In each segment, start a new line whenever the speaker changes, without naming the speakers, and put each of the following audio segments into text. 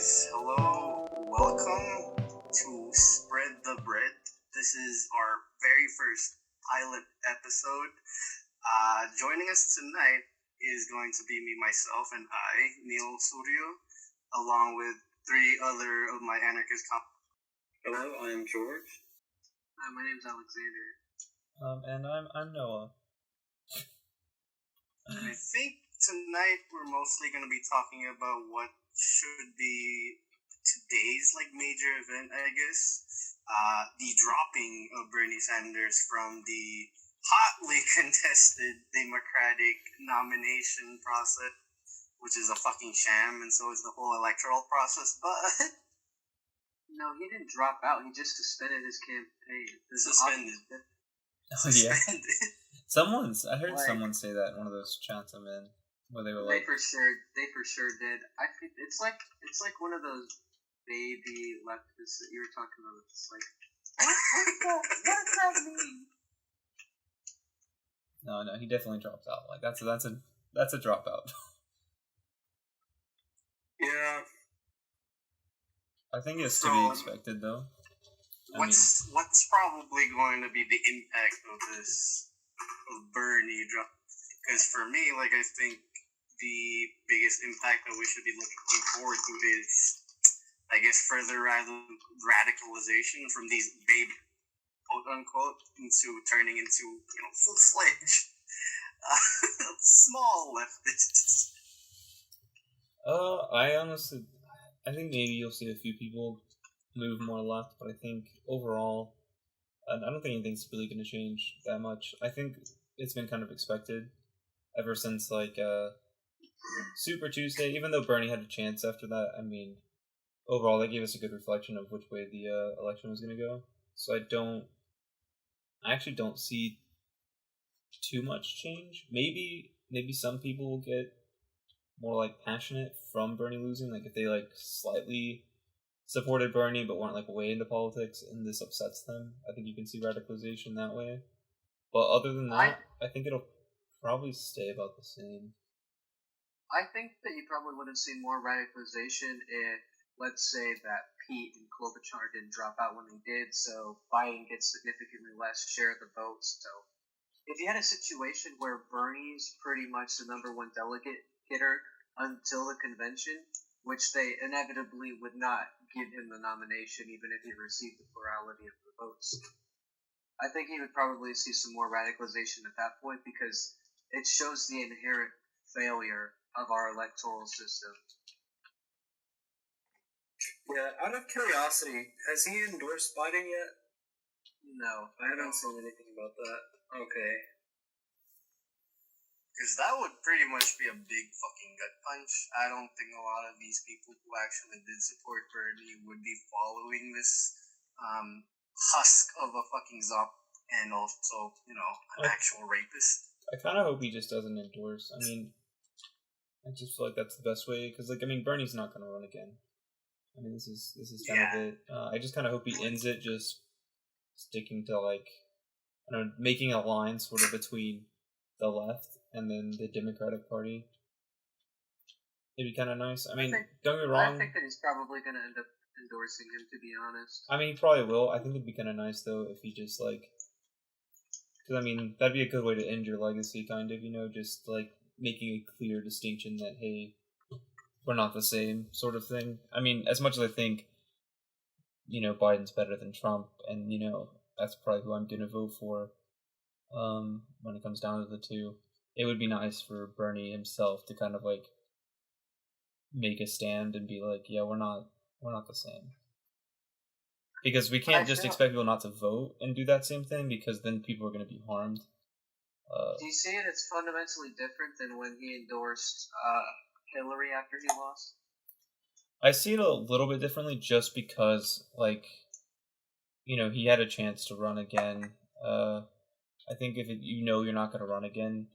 guys, hello, welcome to Spread the Bread. This is our very first pilot episode. Joining us tonight is going to be me, myself, and I, Neil Suryo, along with three other of my anarchist
Hello, I am George.
My name's Alexander.
And I'm Noah.
I think tonight we're mostly going to be talking about what should be today's major event, I guess. The dropping of Bernie Sanders from the hotly contested Democratic nomination process, which is a fucking sham, and so is the whole electoral process. But
no, he didn't drop out. He just suspended his campaign.
Suspended.
I heard someone say that in one of those chats I'm in, where they were
They for sure did. I think it's like one of those baby leftists that you were talking about. It's like, what does that mean?
No, he definitely dropped out. Like that's a dropout.
Yeah.
I think it's to be expected, though.
What's probably going to be the impact of this, of Bernie drop? Because for me, I think the biggest impact that we should be looking forward to is, I guess, further radicalization from these baby, quote unquote, into turning into full-fledged small leftists.
I think maybe you'll see a few people move more left, but I think overall, I don't think anything's really going to change that much. I think it's been kind of expected ever since Super Tuesday. Even though Bernie had a chance after that, I mean, overall they gave us a good reflection of which way the election was going to go. So I actually don't see too much change. Maybe some people will get more passionate from Bernie losing, if they slightly supported Bernie but weren't way into politics and this upsets them. I think you can see radicalization that way. But other than that, I think it'll probably stay about the same.
I think that you probably would have seen more radicalization if, let's say, that Pete and Klobuchar didn't drop out when they did, so Biden gets significantly less share of the votes. So if you had a situation where Bernie's pretty much the number one delegate getter until the convention, which they inevitably would not give him the nomination even if he received the plurality of the votes, I think he would probably see some more radicalization at that point because it shows the inherent failure of our electoral system.
Yeah, out of curiosity, has he endorsed Biden yet?
No.
I haven't seen anything about that. Okay.
Because that would pretty much be a big fucking gut punch. I don't think a lot of these people who actually did support Bernie would be following this husk of a fucking zop and also, an actual rapist.
I kind of hope he just doesn't endorse. I mean, I just feel like that's the best way. Because, Bernie's not going to run again. I mean, this is kind of it. I just kind of hope he ends it just sticking to, making a line sort of between the left and then the Democratic Party. It'd be kind of nice. I mean, don't get me wrong.
I think that he's probably going to end up endorsing him, to be honest.
I mean, he probably will. I think it'd be kind of nice, though, if he just, because, I mean, that'd be a good way to end your legacy, kind of, just, making a clear distinction that, hey, we're not the same sort of thing. I mean, as much as I think, Biden's better than Trump, and, that's probably who I'm going to vote for, when it comes down to the two, it would be nice for Bernie himself to kind of make a stand and be yeah, we're not the same, because we can't just expect people not to vote and do that same thing, because then people are going to be harmed.
Do you see it as fundamentally different than when he endorsed Hillary after he lost?
I see it a little bit differently, just because he had a chance to run again. I think if you're not going to run again,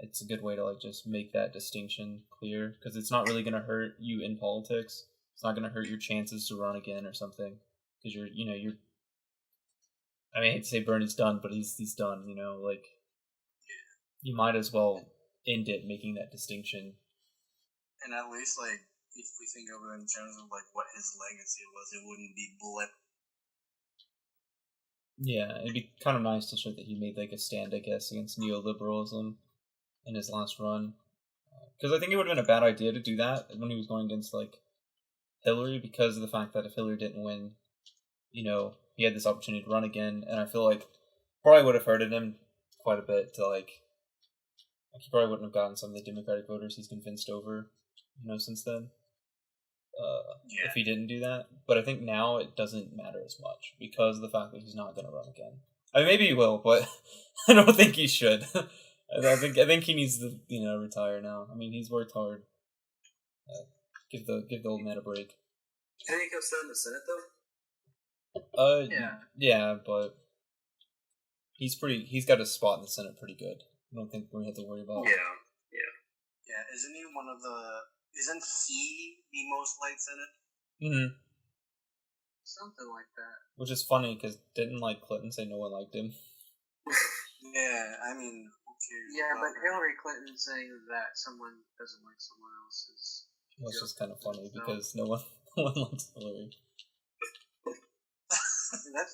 it's a good way to just make that distinction clear, because it's not really going to hurt you in politics. It's not going to hurt your chances to run again or something, because you're. I mean, I hate to say Bernie's done, but he's done. You might as well end it making that distinction.
And at least if we think of it in terms of like what his legacy was, it wouldn't be blip.
Yeah, it'd be kind of nice to show that he made like a stand, I guess, against neoliberalism in his last run. Because I think it would have been a bad idea to do that when he was going against like Hillary, because of the fact that if Hillary didn't win, he had this opportunity to run again, and I feel like probably would have hurted him quite a bit to like he probably wouldn't have gotten some of the Democratic voters he's convinced over, since then. If he didn't do that, but I think now it doesn't matter as much because of the fact that he's not going to run again. I mean, maybe he will, but I don't think he should. I think he needs to retire now. I mean, he's worked hard. Give the old man a break.
Can he go sit in the Senate though?
Yeah, but he's got a spot in the Senate pretty good. I don't think we have to worry about.
Yeah. Isn't he the most liked Senate?
Mm-hmm.
Something like that.
Which is funny because didn't Clinton say no one liked him?
Yeah, I mean, who cares?
Yeah, but Hillary Clinton saying that someone doesn't like someone else is.
Well, it's just kind of funny because no one likes Hillary.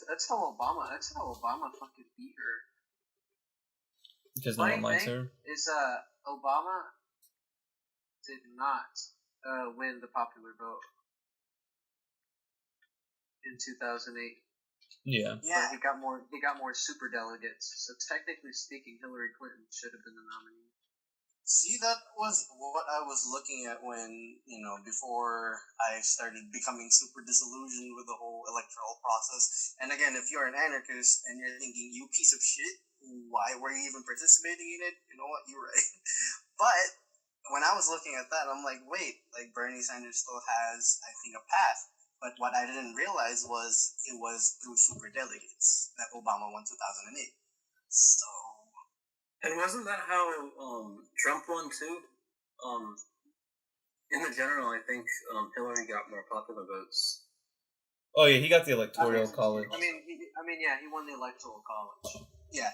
That's how Obama fucking beat her.
Because no one likes her.
Is Obama did not win the popular vote in 2008.
Yeah.
Yeah.
But he got more super delegates. So technically speaking, Hillary Clinton should have been the nominee.
See, that was what I was looking at when, before I started becoming super disillusioned with the whole electoral process. And again, if you're an anarchist and you're thinking, you piece of shit, why were you even participating in it? You know what? You're right. But when I was looking at that, I'm like, wait, Bernie Sanders still has, I think, a path. But what I didn't realize was it was through super delegates that Obama won 2008. So.
And wasn't that how Trump won too? In the general, I think Hillary got more popular votes.
Oh yeah, he got the electoral college.
I mean, he won the electoral college.
Yeah.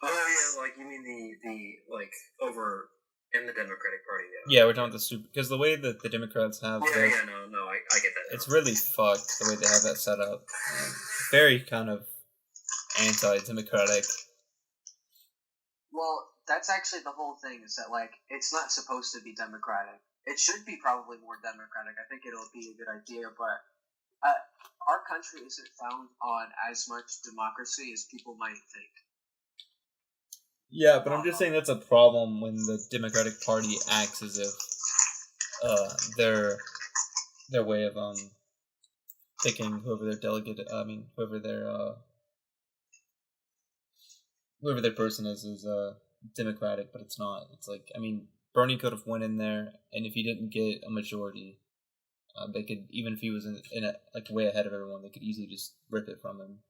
Oh yeah, you mean the over in the Democratic Party?
Yeah, we're talking about the super because the way that the Democrats have.
No, I get that.
It's really fucked the way they have that set up. Very kind of anti-democratic.
Well, that's actually the whole thing. Is that it's not supposed to be democratic. It should be probably more democratic. I think it'll be a good idea, but our country isn't found on as much democracy as people might think.
Yeah, but I'm just saying that's a problem when the Democratic Party acts as if their way of picking whoever their delegate, whoever their person is democratic, but it's not. It's Bernie could have went in there, and if he didn't get a majority, they could, even if he was in way ahead of everyone, they could easily just rip it from him.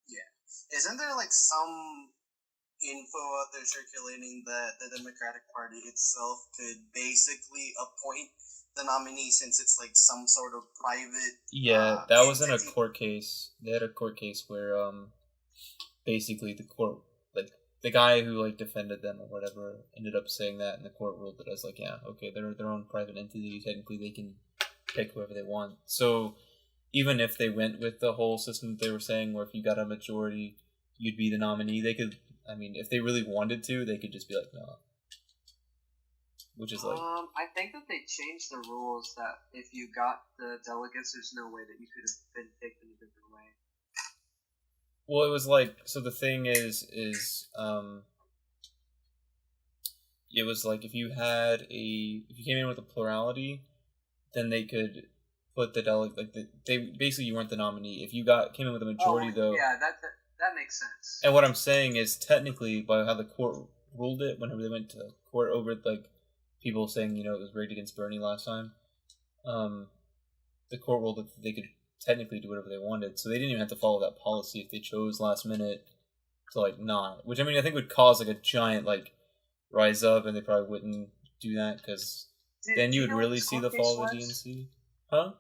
Yeah, isn't there some info out there circulating that the Democratic Party itself could basically appoint the nominee since it's some sort of private?
Yeah, that was in a court case. They had a court case where basically the court, the guy who defended them or whatever ended up saying that, and the court ruled it as they're their own private entity. Technically, they can pick whoever they want. So even if they went with the whole system that they were saying, where if you got a majority, you'd be the nominee, they could. I mean, if they really wanted to, they could just be no. Which is
I think that they changed the rules that if you got the delegates, there's no way that you could have been picked in a different way.
Well, it was so the thing is it was if you came in with a plurality, then they could put the delegate you weren't the nominee. If you came in with a majority though.
Yeah, that makes sense.
And what I'm saying is technically by how the court ruled it, whenever they went to court over people saying it was rigged against Bernie last time, the court ruled that they could technically do whatever they wanted, so they didn't even have to follow that policy if they chose last minute to not. Which I think would cause a giant rise up, and they probably wouldn't do that because then you would really see the fall of the DNC. Huh?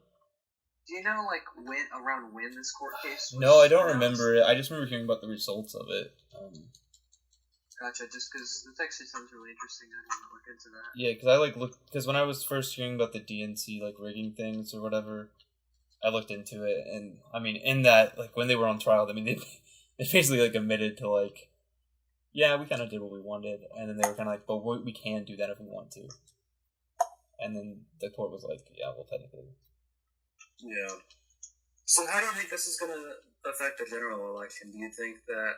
Do you know when this court case was
No, I don't
announced?
remember it. I just remember hearing about the results of it.
Gotcha. Just because it actually sounds really interesting, I want to look into that.
Yeah, because I because when I was first hearing about the DNC like rigging things or whatever, I looked into it, and I mean, in that like when they were on trial, I mean they they basically like admitted to like, yeah, we kind of did what we wanted, and then they were kind of like, but we can do that if we want to, and then the court was like, yeah, well technically.
Yeah. So how do you think this is going to affect the general election? Do you think that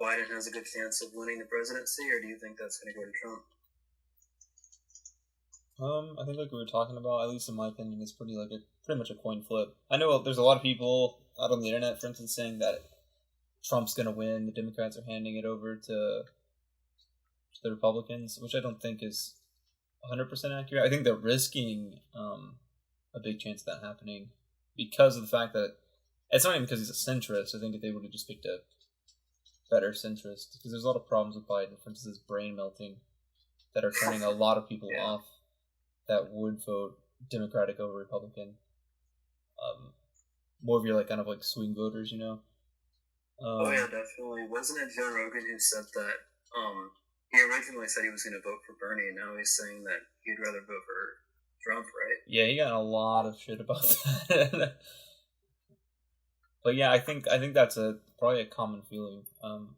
Biden has a good chance of winning the presidency, or do you think that's going to go to Trump?
I think like we were talking about, at least in my opinion, it's pretty much a coin flip. I know there's a lot of people out on the internet, for instance, saying that Trump's gonna win. The Democrats are handing it over to the Republicans, which I don't think is 100% accurate. I think they're risking a big chance of that happening because of the fact that it's not even because he's a centrist. I think if they would have just picked a better centrist, because there's a lot of problems with Biden, for instance, his brain melting, that are turning a lot of people off that would vote Democratic over Republican. More of your like kind of like swing voters, you know.
Oh yeah, definitely. Wasn't it Joe Rogan who said that? He originally said he was going to vote for Bernie, and now he's saying that he'd rather vote for Trump, right?
Yeah, he got a lot of shit about that. But yeah, I think that's probably a common feeling.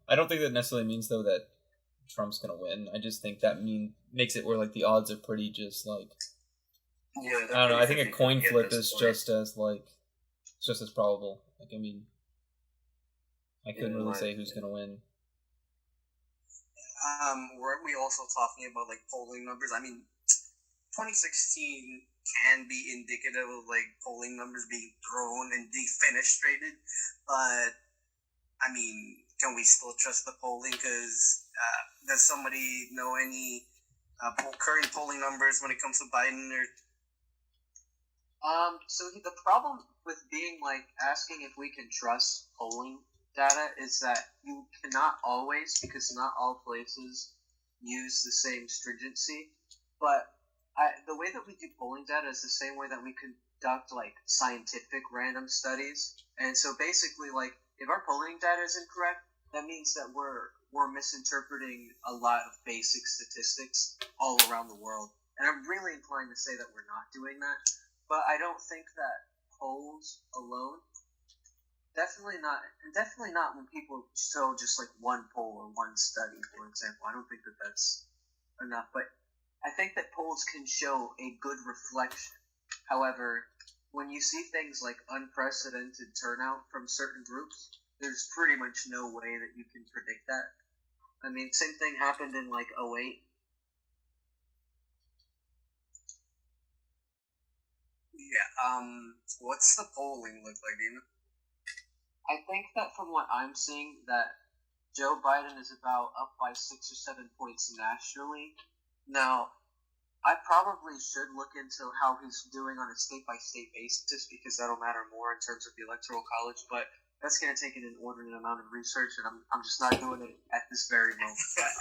I don't think that necessarily means though that Trump's gonna win. I just think that makes it where like the odds are pretty just like.
Yeah,
I don't know. I think a coin flip is just as probable. Like I mean, I couldn't really say who's gonna win.
Weren't we also talking about like polling numbers? I mean, 2016 can be indicative of like polling numbers being thrown and defenestrated, but I mean, can we still trust the polling? Because does somebody know any current polling numbers when it comes to Biden or?
So the problem with being like asking if we can trust polling data is that you cannot always, because not all places use the same stringency. But the way that we do polling data is the same way that we conduct like scientific random studies. And so basically, like if our polling data is incorrect, that means that we're misinterpreting a lot of basic statistics all around the world. And I'm really inclined to say that we're not doing that. But I don't think that polls alone, definitely not when people show just like one poll or one study, for example. I don't think that that's enough. But I think that polls can show a good reflection. However, when you see things like unprecedented turnout from certain groups, there's pretty much no way that you can predict that. I mean, same thing happened in like 2008.
Yeah. What's the polling look like? Do you know?
I think that from what I'm seeing, that Joe Biden is about up by 6 or 7 points nationally. Now, I probably should look into how he's doing on a state-by-state basis because that'll matter more in terms of the Electoral College, but that's going to take an inordinate amount of research, and I'm just not doing it at this very moment. But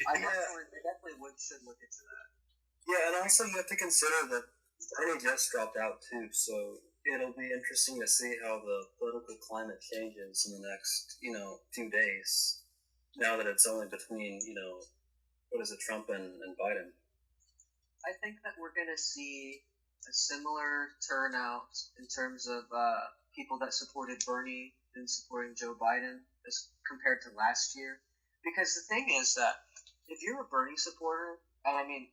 I definitely should look into that.
Yeah, and also you have to consider that Bernie just dropped out too, so it'll be interesting to see how the political climate changes in the next, 2 days. Now that it's only between, Trump and Biden.
I think that we're going to see a similar turnout in terms of people that supported Bernie and supporting Joe Biden as compared to last year. Because the thing is that if you're a Bernie supporter, and I mean,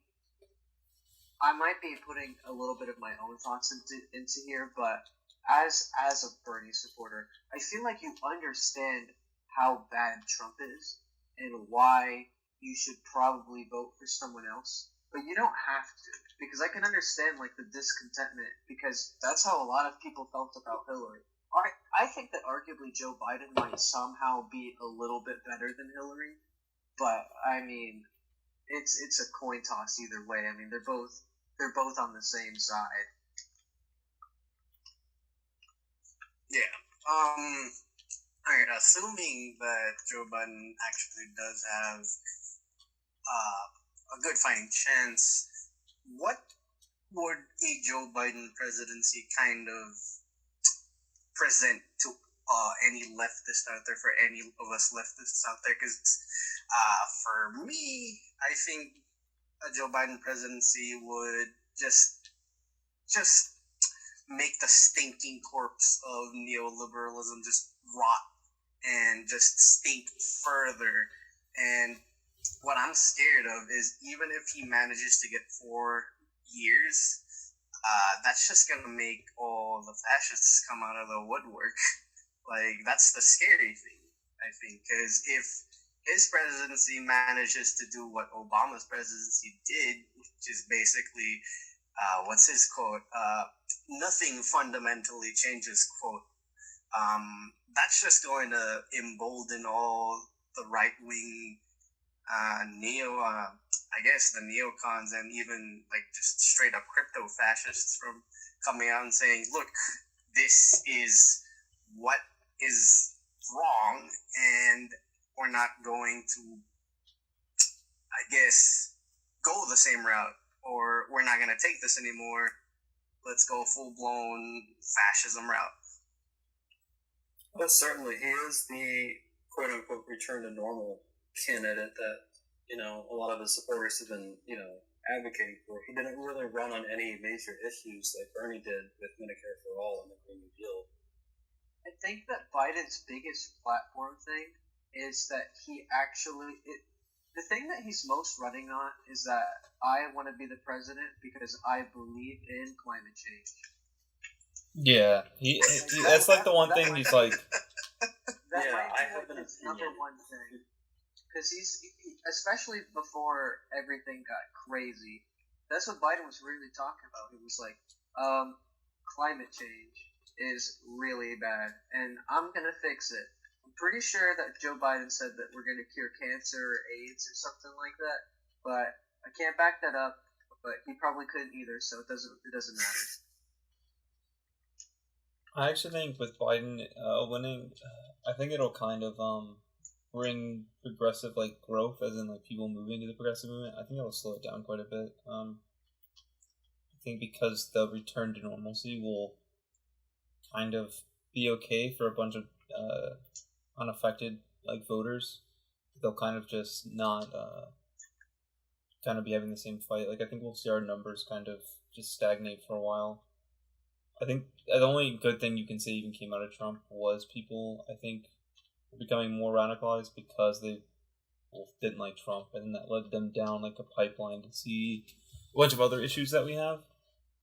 I might be putting a little bit of my own thoughts into here, but as a Bernie supporter, I feel like you understand how bad Trump is and why you should probably vote for someone else. But you don't have to, because I can understand like the discontentment, because that's how a lot of people felt about Hillary. I think that arguably Joe Biden might somehow be a little bit better than Hillary, but I mean, it's a coin toss either way. I mean, they're both on the same side.
Yeah. Alright, assuming that Joe Biden actually does have a good fighting chance, what would a Joe Biden presidency kind of present to any leftist out there, for any of us leftists out there, because for me, I think a Joe Biden presidency would just make the stinking corpse of neoliberalism just rot and just stink further. And what I'm scared of is, even if he manages to get 4 years, that's just gonna make all the fascists come out of the woodwork. Like, that's the scary thing, I think, because if his presidency manages to do what Obama's presidency did, which is basically, what's his quote? Nothing fundamentally changes, quote. That's just going to embolden all the right-wing the neocons, and even like just straight up crypto fascists from coming out and saying, look, this is what is wrong, and we're not going to, I guess, go the same route, or we're not going to take this anymore. Let's go full-blown fascism route.
Well, certainly, he is the quote-unquote return to normal candidate that, a lot of his supporters have been, advocating for. He didn't really run on any major issues like Bernie did with Medicare for All and the Green New Deal.
I think that Biden's biggest platform thing is that he actually... the thing that he's most running on is that I want to be the president because I believe in climate change.
Yeah, that's like the one thing he's like...
That
Yeah,
might
I
be
have
like
an
his number
opinion.
one thing. Because especially before everything got crazy, that's what Biden was really talking about. He was like, climate change is really bad, and I'm going to fix it. I'm pretty sure that Joe Biden said that we're going to cure cancer or AIDS or something like that, but I can't back that up, but he probably couldn't either, so it doesn't matter.
I actually think with Biden winning, I think it'll kind of bring progressive like growth, as in like people moving to the progressive movement. I think it'll slow it down quite a bit. I think because the return to normalcy will kind of be okay for a bunch of unaffected like voters. They'll kind of just not kind of be having the same fight. Like, I think we'll see our numbers kind of just stagnate for a while. I think the only good thing you can say even came out of Trump was people, I think, were becoming more radicalized because they didn't like Trump, and that led them down like a pipeline to see a bunch of other issues that we have.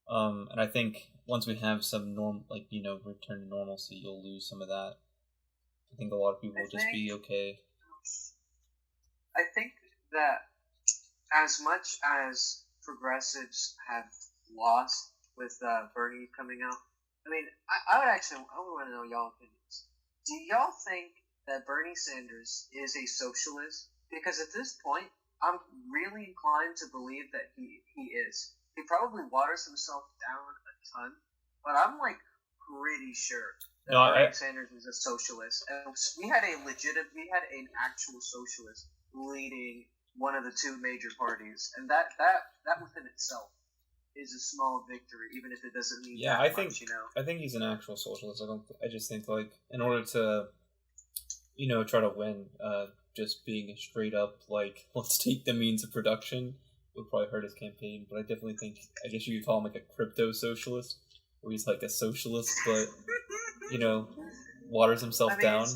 And I think once we have some return to normalcy, you'll lose some of that. I think a lot of people will just be okay.
I think that as much as progressives have lost with Bernie coming out, I mean, I would want to know y'all opinions. Do y'all think that Bernie Sanders is a socialist? Because at this point, I'm really inclined to believe that he is. He probably waters himself down a ton, but I'm like pretty sure that Bernie Sanders is a socialist. And we had an actual socialist leading one of the two major parties, and that within itself is a small victory, even if it doesn't mean
I think he's an actual socialist. I just think like in order to try to win, just being a straight up like let's take the means of production would probably hurt his campaign. But I definitely think, I guess you could call him like a crypto socialist, where he's like a socialist but waters himself down.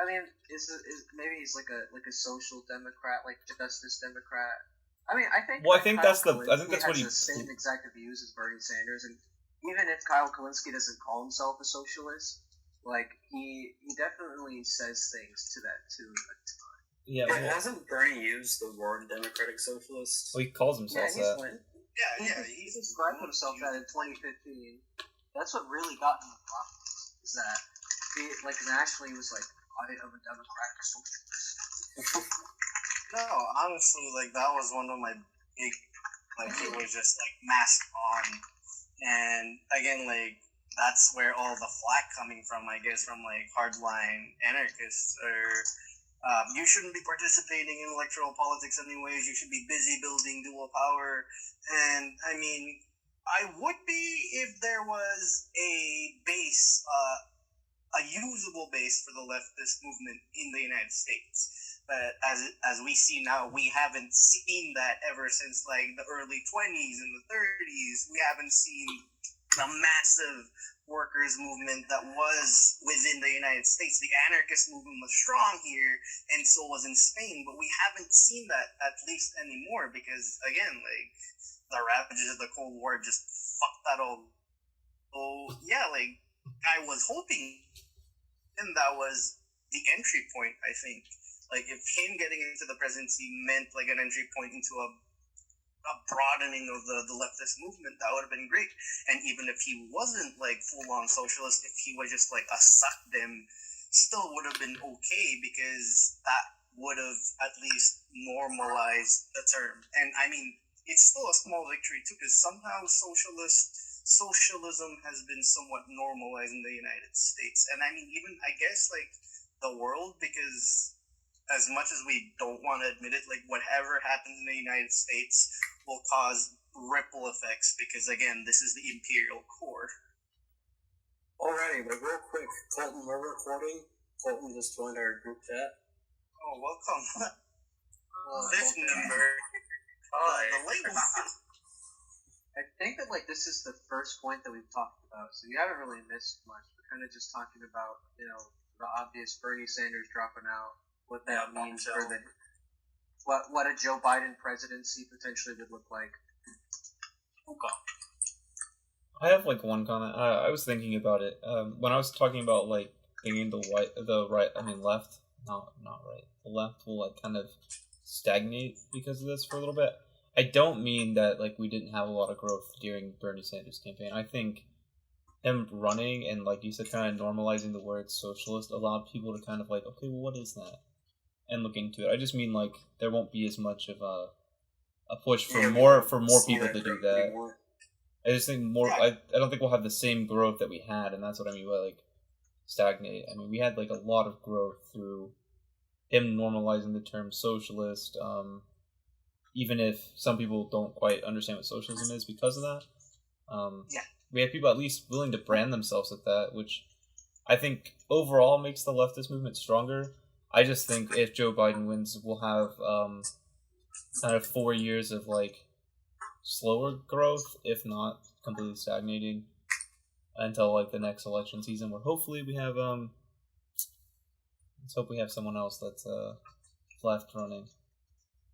I mean, is maybe he's like a social democrat, like Justice Democrat. I mean, I think.
Well, I think that's
what he
has
the same exact views as Bernie Sanders, and even if Kyle Kalinske doesn't call himself a socialist, like he definitely says things to that tune a ton.
Yeah,
but hasn't Bernie used the word democratic socialist?
Well, he calls himself that.
He described himself that in 2015. That's what really got him the problem. Is that he, like, nationally was like, I am a democratic socialist.
No, honestly, like, that was one of my big, like, it was just, like, mask on. And, again, like, that's where all the flack coming from, I guess, from, like, hardline anarchists, or, you shouldn't be participating in electoral politics anyways, you should be busy building dual power. And, I mean, I would be if there was a base, a usable base for the leftist movement in the United States. But as we see now, we haven't seen that ever since like the early 20s and the 30s. We haven't seen the massive workers movement that was within the United States. The anarchist movement was strong here, and so was in Spain, but we haven't seen that at least anymore because, again, like the ravages of the Cold War just fucked that all. So yeah, like I was hoping, and that was the entry point. I think, like if him getting into the presidency meant like an entry point into a broadening of the leftist movement, that would have been great. And even if he wasn't like full on socialist, if he was just like a suck them, still would have been okay because that would have at least normalized the term. And I mean, it's still a small victory too, because somehow socialism has been somewhat normalized in the United States. And I mean, even I guess like the world, because as much as we don't want to admit it, like whatever happens in the United States will cause ripple effects because, again, this is the imperial core.
Alrighty, but real quick, Colton, we're recording. Colton just joined our group chat.
Oh, welcome. This member. The label.
I think that like this is the first point that we've talked about, so you haven't really missed much. We're kind of just talking about the obvious Bernie Sanders dropping out, what that means for the what a Joe Biden presidency potentially would look like.
Okay.
I have like one comment. I was thinking about it when I was talking about like thinking the left, not right. The left will like kind of stagnate because of this for a little bit. I don't mean that like we didn't have a lot of growth during Bernie Sanders' campaign. I think him running and like you said, kind of normalizing the word socialist allowed people to kind of like, okay, well, what is that? And look into it. I just mean like there won't be as much of a push for more people to do that. Anymore. I just think more. I don't think we'll have the same growth that we had, and that's what I mean by like stagnate. I mean we had like a lot of growth through him normalizing the term socialist. Even if some people don't quite understand what socialism is because of that. We have people at least willing to brand themselves at that, which I think overall makes the leftist movement stronger. I just think if Joe Biden wins, we'll have kind of 4 years of like slower growth, if not completely stagnating, until like the next election season, where hopefully we have let's hope we have someone else that's left running.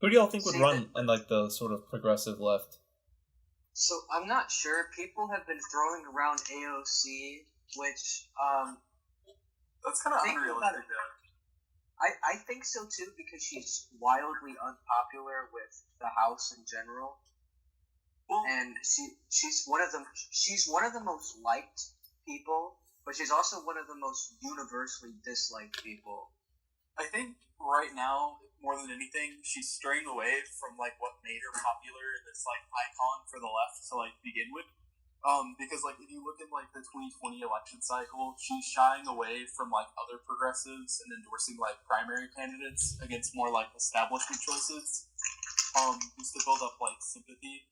Who do y'all think would run in like the sort of progressive left?
So I'm not sure. People have been throwing around AOC, which
that's kind of unrealistic.
I think so too because she's wildly unpopular with the House in general, and she's one of the most liked people, but she's also one of the most universally disliked people.
I think right now, more than anything, she's straying away from like what made her popular and this like icon for the left to like begin with. Because like if you look at like the 2020 election cycle, she's shying away from like other progressives and endorsing like primary candidates against more like establishment choices. Just to build up like sympathy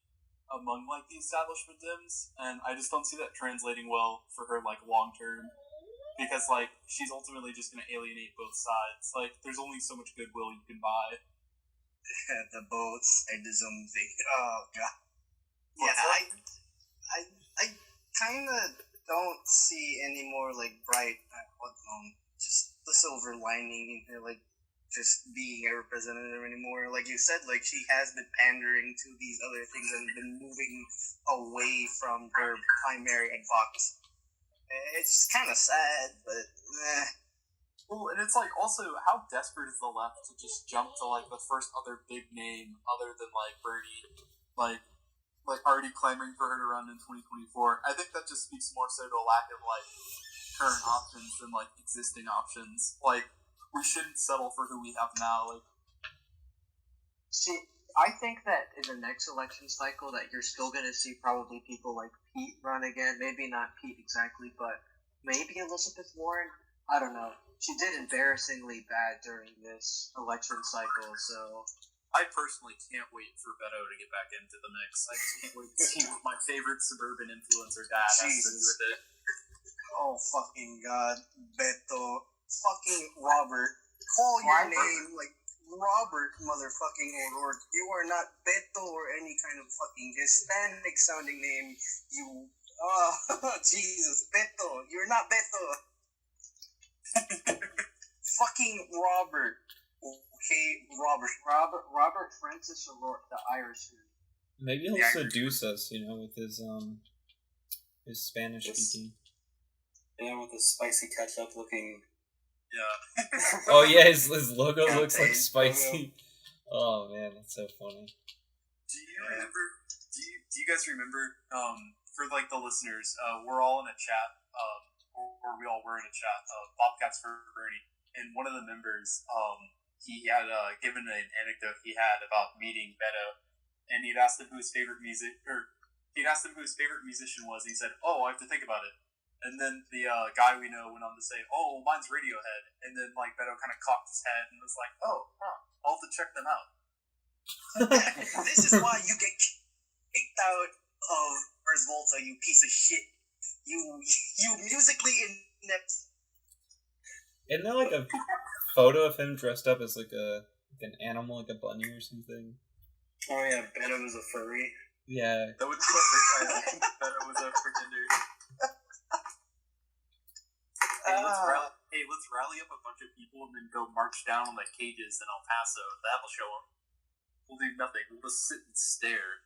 among like the establishment Dems, and I just don't see that translating well for her like long term. Because, like, she's ultimately just going to alienate both sides. Like, there's only so much goodwill you can buy.
The both sidism thing. Oh, God. Yeah, I kind of don't see any more, like, bright, just the silver lining in her, like, just being a representative anymore. Like you said, like, she has been pandering to these other things and been moving away from her primary advocacy. It's kind of sad, but
Well, and it's like also how desperate is the left to just jump to like the first other big name other than like Bernie, like already clamoring for her to run in 2024. I think that just speaks more so to a lack of like current options than like existing options. Like we shouldn't settle for who we have now. Like,
see, I think that in the next election cycle that you're still going to see probably people like Pete run again. Maybe not Pete exactly, but maybe Elizabeth Warren. I don't know. She did embarrassingly bad during this election cycle, so...
I personally can't wait for Beto to get back into the mix. I just can't wait to see what my favorite suburban influencer dad has to do with it.
Oh fucking god, Beto, fucking Robert, call your
Robert.
name like Robert, motherfucking O'Rourke. You are not Beto or any kind of fucking Hispanic sounding name. You, Jesus, Beto, you're not Beto. Fucking Robert. Okay, Robert.
Robert Francis O'Rourke, the Irishman.
Maybe he'll
Yeah.
seduce us, with his Spanish speaking.
Yeah, with the spicy ketchup looking.
Yeah.
Oh yeah, his logo
Yeah,
looks like
his
spicy. Oh man, that's so funny.
Do you remember? Do you guys remember? For like the listeners, we're all in a chat. Or we all were in a chat. Bobcats for Bernie, and one of the members, he had given an anecdote he had about meeting Beto, and he'd asked him who his favorite musician was. And he said, "Oh, I have to think about it." And then the guy we know went on to say, "Oh, mine's Radiohead." And then like Beto kind of cocked his head and was like, "Oh, I'll have to check them out."
This is why you get kicked out of Ars Volta, you piece of shit. You musically inept.
Isn't there like a photo of him dressed up as like an animal, like a bunny or something?
Oh yeah, Beto was a furry.
Yeah.
That would be the first time I think Beto was a pretender. Let's rally up a bunch of people and then go march down on the cages in El Paso. That'll show them. We'll do nothing. We'll just sit and stare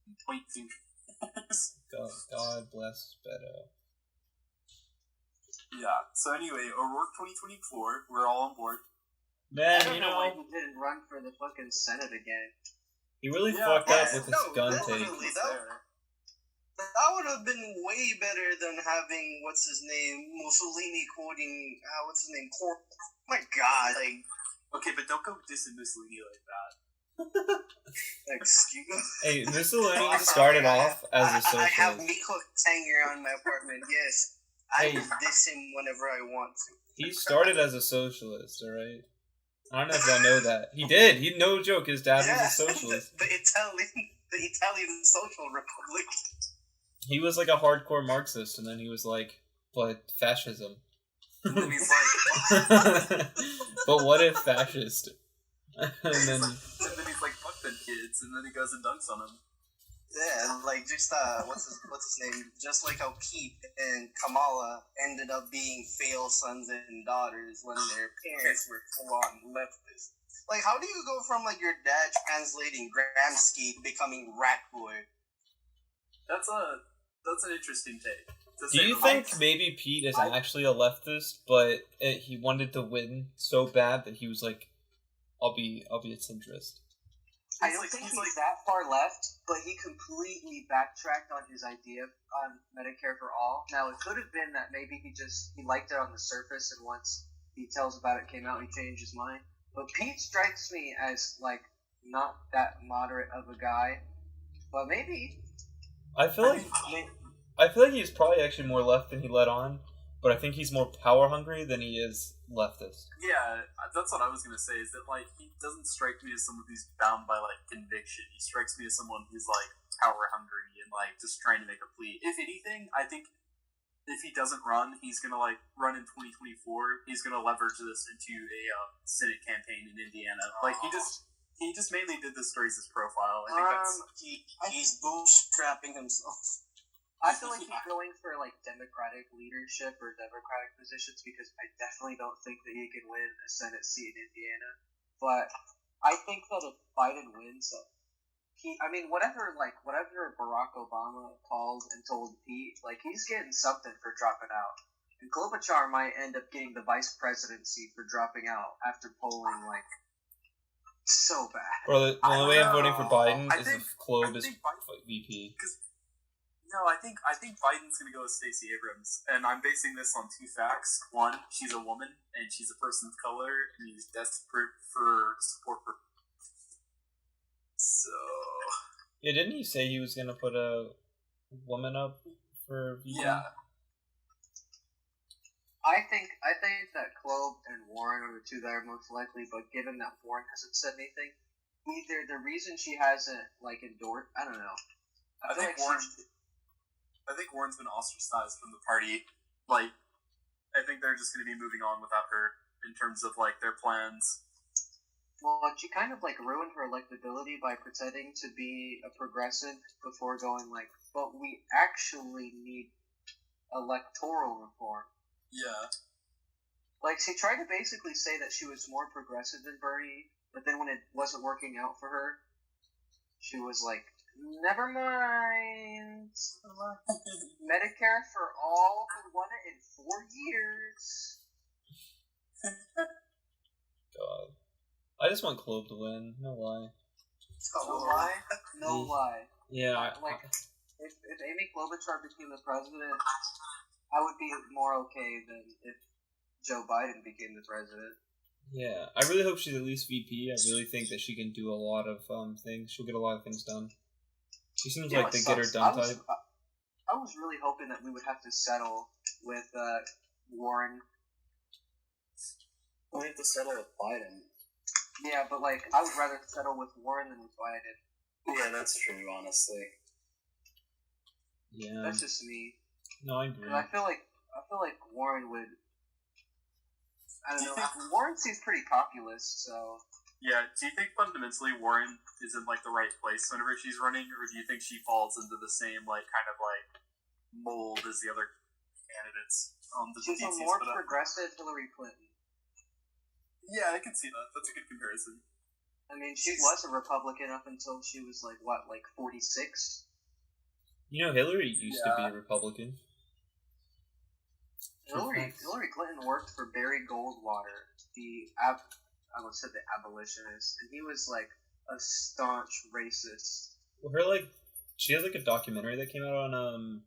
and point fingers.
God bless Beto.
Yeah. So anyway, O'Rourke 2024. We're all on board.
Man,
I don't know why he didn't run for the fucking Senate again.
he really
Yeah,
fucked up
yeah,
with his
no,
gun
definitely.
take.
That would have been way better than having what's his name Mussolini quoting what's his name oh my god, like
Okay, but don't go dissing Mussolini like that.
excuse me.
Hey, Mussolini started off as a
I have
socialist.
Miko Tanger on my apartment. Yes, I
Hey.
diss him whenever I want to.
He started as a socialist, alright? I don't know if y'all know that. He did. He no joke. His dad was a socialist.
the Italian Social Republic.
He was like a hardcore Marxist, and then he was like, "But fascism."
And then he's like,
But what if fascist? And then
he's like, fuck them kids, and then he goes and dunks on them.
Yeah, like just what's his name? Just like how Pete and Kamala ended up being failed sons and daughters when their parents were full on leftist. Like, how do you go from like your dad translating Gramsci to becoming Rat Boy?
That's an interesting take.
do you think maybe Pete is actually a leftist, but he wanted to win so bad that he was like, "I'll be a centrist."
I don't think he's that far left, but he completely backtracked on his idea on Medicare for all. Now, it could have been that maybe he liked it on the surface, and once details about it came out, he changed his mind. But Pete strikes me as, like, not that moderate of a guy. But maybe.
I feel like he's probably actually more left than he let on, but I think he's more power hungry than he is leftist.
Yeah, that's what I was gonna say. Is that like he doesn't strike me as someone who's bound by like conviction. He strikes me as someone who's like power hungry and like just trying to make a plea. If anything, I think if he doesn't run, he's gonna like run in 2024. He's gonna leverage this into a Senate campaign in Indiana. Like he just mainly did this to raise his profile. I think
He's bootstrapping himself.
I feel like he's going for, like, Democratic leadership or Democratic positions because I definitely don't think that he can win a Senate seat in Indiana. But I think that if Biden wins, whatever Barack Obama called and told Pete, like, he's getting something for dropping out. And Klobuchar might end up getting the vice presidency for dropping out after polling, like, so bad.
Bro, the only way I'm voting for Biden
I
is
think-
if Klob
I
is
think Biden-
VP.
No, I think Biden's gonna go with Stacey Abrams, and I'm basing this on two facts. One, she's a woman and she's a person of color, and he's desperate for support for. So
Yeah, didn't he say he was gonna put a woman up for VP?
yeah,
I think that Klob and Warren are the two that are most likely, but given that Warren hasn't said anything, either the reason she hasn't, like, endorsed, I don't know.
I think Warren's been ostracized from the party like, I think they're just going to be moving on without her in terms of like their plans.
Well, she kind of like ruined her electability by pretending to be a progressive before going like, but we actually need electoral reform.
Yeah.
Like, she tried to basically say that she was more progressive than Bernie, but then when it wasn't working out for her, she was like, never mind. Medicare for all who want it in 4 years.
God. I just want Clove to win, no lie.
No lie. No lie.
Yeah,
Like, if Amy Klobuchar became the president, I would be more okay than if Joe Biden became the president.
yeah. I really hope she's at least VP. I really think that she can do a lot of things. She'll get a lot of things done. She seems
You know
like the
what
get her
sucks?
done
I was,
type.
I was really hoping that we would have to settle with Warren.
We have to settle with Biden.
Yeah, but like, I would rather settle with Warren than with Biden.
Yeah, that's true, honestly.
Yeah.
That's just me.
No, I agree.
'Cause I feel like Warren would. I don't know. Warren seems pretty populist, so.
Yeah, do you think fundamentally Warren is in like the right place whenever she's running, or do you think she falls into the same like kind of like mold as the other candidates?
She's a more progressive Hillary Clinton.
Yeah, I can see that. That's a good comparison.
I mean, she was a Republican up until she was like what, like 46.
You know, Hillary used to be a Republican.
Hillary Clinton worked for Barry Goldwater, I would say the abolitionist, and he was like a staunch racist.
Well, her like, she has like a documentary that came out on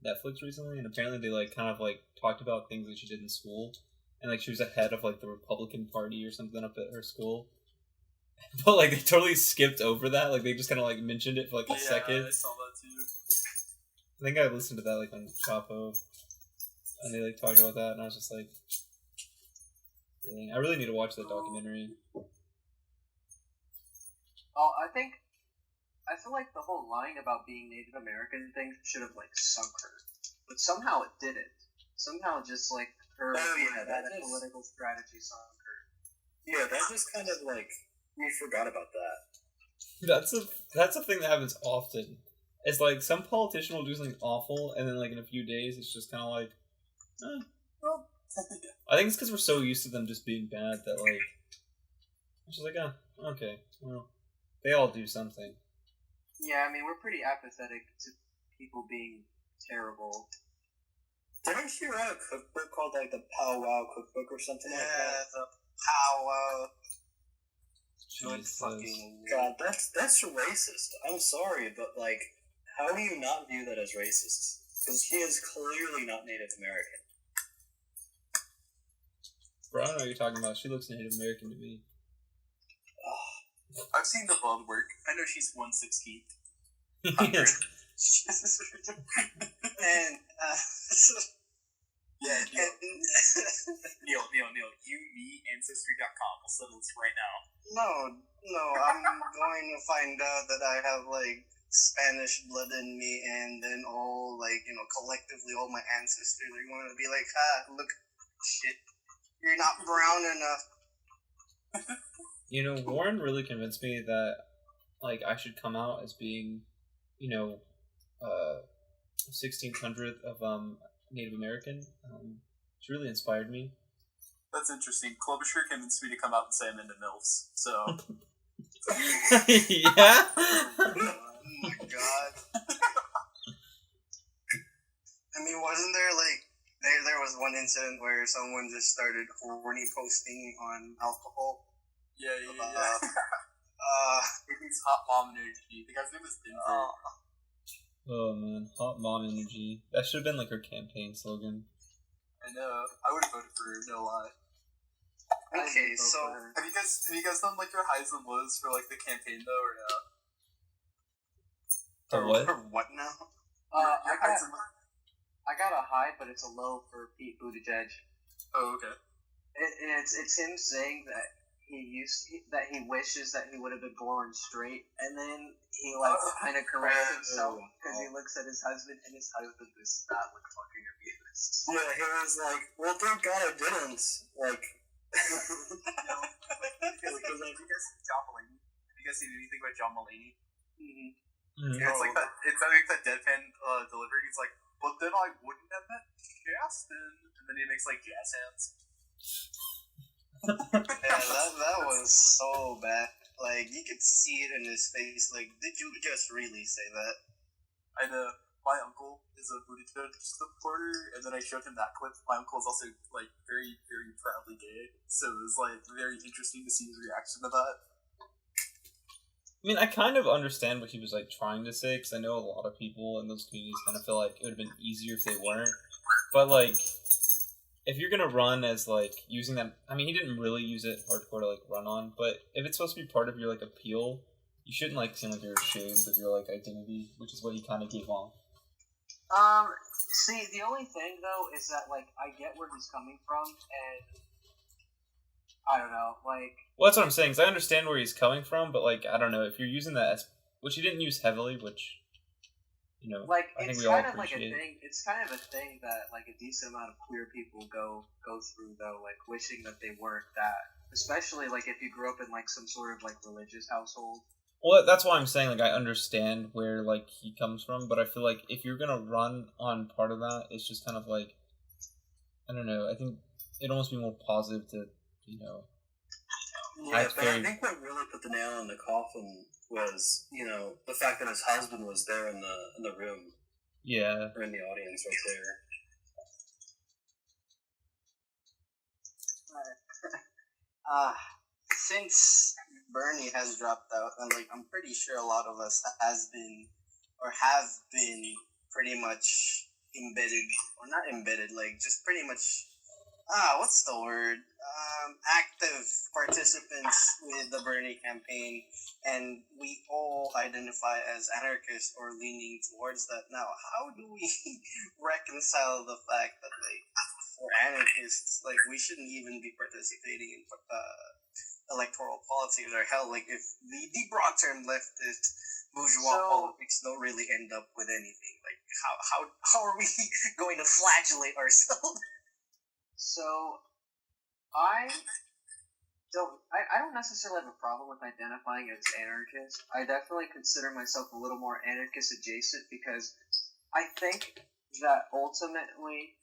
Netflix recently, and apparently they like kind of like talked about things that she did in school, and like she was ahead of like the Republican Party or something up at her school. But like they totally skipped over that. Like they just kind of like mentioned it for like a second.
I saw that too.
I think I listened to that like on Chapo, and they like talked about that, and I was just like, dang, I really need to watch that documentary.
Oh, I feel like the whole lying about being Native American thing should have like sunk her, but somehow it didn't. Somehow just like her political strategy sunk her.
Yeah, that just kind of like we forgot about that.
That's a thing that happens often. It's like some politician will do something awful, and then like in a few days, it's just kind of like,
Well,
I think it's because we're so used to them just being bad that like, it's just like, okay, well, they all do something.
Yeah, I mean, we're pretty apathetic to people being terrible.
Didn't she write a cookbook called like the Pow Wow Cookbook or something like that?
the powwow.
Jesus.
God, that's racist. I'm sorry, but like, how do you not view that as racist? Because he is clearly not Native American.
Bro, I don't know what you're talking about. She looks Native American to me.
I've seen the blood work. I know she's 1/16.
And
Yeah, Neil.
and
Neil. You, me, Ancestry.com. We'll settle this right now.
no, I'm going to find out that I have like Spanish blood in me, and then all like collectively all my ancestors are going to be like, look, shit, you're not brown enough.
You know, Warren really convinced me that like I should come out as being, 1600th of Native American. She really inspired me.
That's interesting. Klobuchar convinced me to come out and say I'm into MILFs. So,
Yeah.
Oh my god. I mean, wasn't there like there was one incident where someone just started horny posting on alcohol?
yeah. It's hot mom energy. The guy's name is Denver.
Oh man, hot mom energy. That should have been like her campaign slogan.
I know. I would have voted for her. No lie.
Okay, so
Have you guys done like your highs and lows for like the campaign though, or no?
For what?
For what now?
Your highs and lows.
I got a high, but it's a low for Pete Buttigieg.
Oh, okay.
It's him saying that that he wishes that he would have been born straight, and then he kind of corrects himself because he looks at his husband, and his husband does not look fucking amused.
Yeah, he was like, well, thank God I didn't. Like,
Because have you guys seen John Mulaney? Have you guys seen anything about John Mulaney?
Mm.
Yeah, it's like that. It's like that deadpan delivery. He's like, but then I wouldn't have met Justin, and then he makes like jazz hands.
Yeah, that was so bad. Like, you could see it in his face. Like, did you just really say that?
And my uncle is a Buttigieg supporter, and then I showed him that clip. My uncle is also like very, very proudly gay, so it was like very interesting to see his reaction to that.
I mean, I kind of understand what he was like trying to say, because I know a lot of people in those communities kind of feel like it would have been easier if they weren't. But like, if you're gonna run as like using that, I mean, he didn't really use it hardcore to like run on, but if it's supposed to be part of your like appeal, you shouldn't like seem like you're ashamed of your like identity, which is what he kind of gave off.
See, the only thing though is that like I get where he's coming from, and I don't know, like.
Well, that's what I'm saying. 'Cause I understand where he's coming from, but like, I don't know if you're using that as, which he didn't use heavily, which, you know,
Like,
I think
it's
we all
kind of like a
appreciate.
thing. It's kind of a thing that like a decent amount of queer people go through though, like wishing that they weren't that. Especially like if you grew up in like some sort of like religious household.
Well, that's why I'm saying like I understand where like he comes from, but I feel like if you're gonna run on part of that, it's just kind of like, I don't know. I think it'd almost be more positive to, you know.
yeah, but I think what really put the nail in the coffin was, you know, the fact that his husband was there in the room,
Yeah.
or in the audience right there.
Since Bernie has dropped out, and like I'm pretty sure a lot of us has been or have been pretty much embedded, or not embedded, like just pretty much what's the word? Active participants with the Bernie campaign, and we all identify as anarchists or leaning towards that. Now, how do we reconcile the fact that, like, for anarchists, like, we shouldn't even be participating in electoral politics, or hell, like, if the broad term leftist bourgeois politics don't really end up with anything, like, how are we going to flagellate ourselves?
So, I don't necessarily have a problem with identifying as anarchist. I definitely consider myself a little more anarchist adjacent because I think that ultimately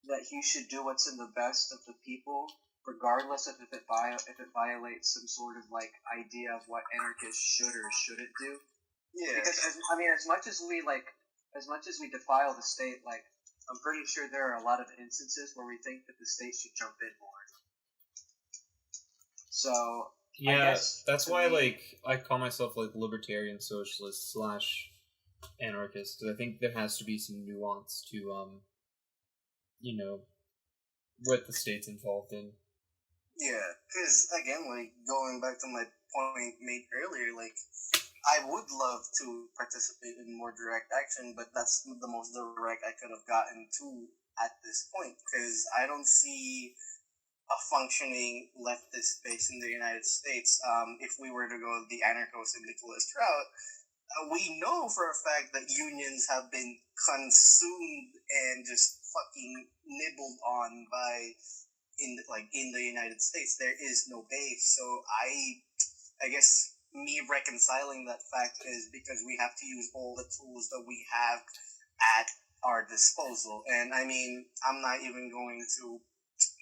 that you should do what's in the best of the people, regardless of if it violates some sort of like idea of what anarchists should or shouldn't do.
Yeah.
Because as much as we defile the state, like I'm pretty sure there are a lot of instances where we think that the state should jump in more. So
Yeah,
I guess
that's
to
why
me-
like I call myself like libertarian socialist / anarchist, because I think there has to be some nuance to you know, what the state's involved in.
Yeah, because again, like going back to my point made earlier, like I would love to participate in more direct action, but that's the most direct I could have gotten to at this point, because I don't see a functioning leftist space in the United States. If we were to go the anarcho-syndicalist route, we know for a fact that unions have been consumed and just fucking nibbled on by in the United States. There is no base, so I guess me reconciling that fact is because we have to use all the tools that we have at our disposal. And I mean, I'm not even going to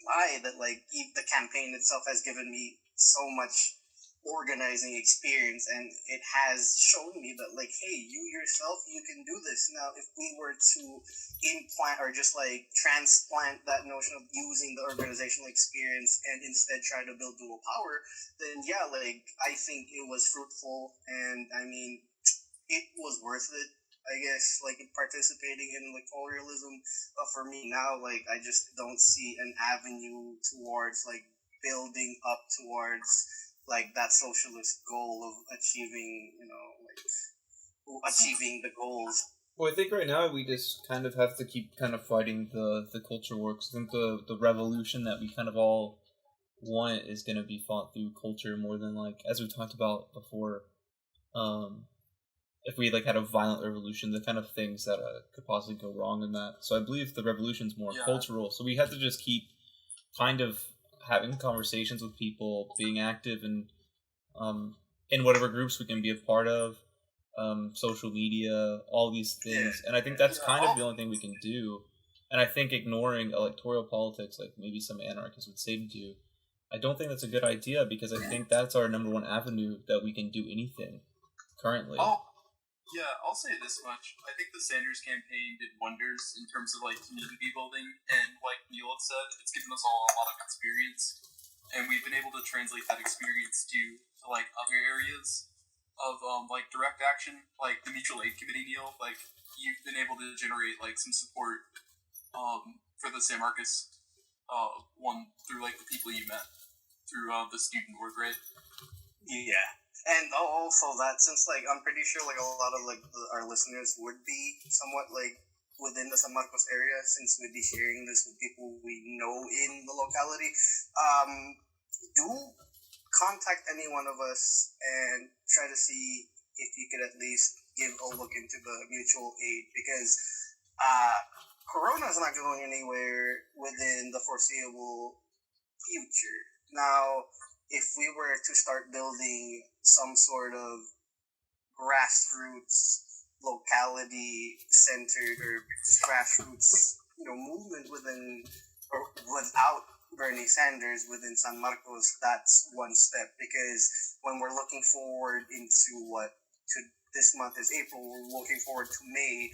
lie that like the campaign itself has given me so much organizing experience, and it has shown me that like, hey, you yourself, you can do this. Now if we were to implant or just like transplant that notion of using the organizational experience and instead try to build dual power, then yeah, like I think it was fruitful, and I mean it was worth it, I guess, like participating in electoralism. But for me now, like I just don't see an avenue towards like building up towards like that socialist goal of achieving, achieving the goals.
Well, I think right now we just kind of have to keep kind of fighting the culture wars. I think the revolution that we kind of all want is going to be fought through culture more than, like, as we talked about before, if we, like, had a violent revolution, the kind of things that could possibly go wrong in that. So I believe the revolution's more cultural. So we have to just keep kind of having conversations with people, being active in whatever groups we can be a part of, social media, all these things. And I think that's kind of the only thing we can do. And I think ignoring electoral politics, like maybe some anarchists would say to do, I don't think that's a good idea, because I think that's our number one avenue that we can do anything currently.
I'll say this much. I think the Sanders campaign did wonders in terms of, like, community building, and like Neil had said, it's given us all a lot of experience, and we've been able to translate that experience to like other areas of like direct action, like the mutual aid committee. Neil, like, you've been able to generate like some support for the San Marcos one through like the people you met through the student org, right?
Yeah. And also that, since like I'm pretty sure like a lot of like our listeners would be somewhat like within the San Marcos area, since we'd be sharing this with people we know in the locality, do contact any one of us and try to see if you could at least give a look into the mutual aid, because Corona's not going anywhere within the foreseeable future. Now, if we were to start building some sort of grassroots, locality centered, or grassroots, movement within or without Bernie Sanders within San Marcos, that's one step. Because when we're looking forward into this month is April, we're looking forward to May,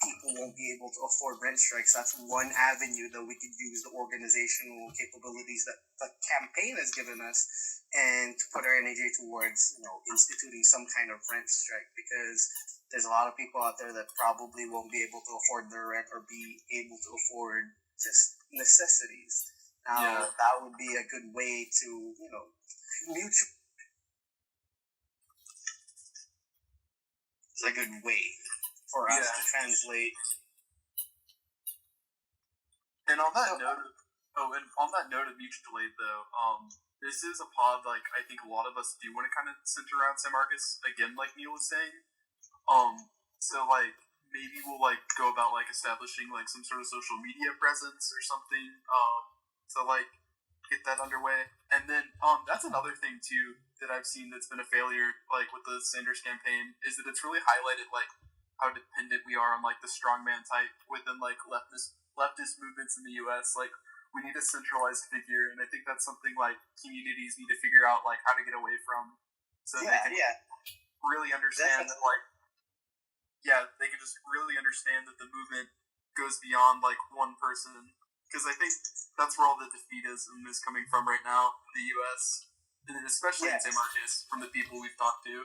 people won't be able to afford rent strikes. That's one avenue that we could use the organizational capabilities that the campaign has given us, and to put our energy towards, instituting some kind of rent strike, because there's a lot of people out there that probably won't be able to afford their rent or be able to afford just necessities. Now, that would be a good way to, mutual. It's a good way for us to translate.
And on that note of mutual aid, though, this is a pod like I think a lot of us do want to kind of center around San Marcos again, like Neil was saying. So like maybe we'll like go about like establishing like some sort of social media presence or something. To like get that underway, and then that's another thing too that I've seen that's been a failure, like with the Sanders campaign, is that it's really highlighted like how dependent we are on like the strongman type within like leftist movements in the U.S. Like, we need a centralized figure, and I think that's something like communities need to figure out like how to get away from, so they can really understand that they can just really understand that the movement goes beyond like one person, because I think that's where all the defeatism is coming from right now in the U.S. and especially in San Marcos from the people we've talked to.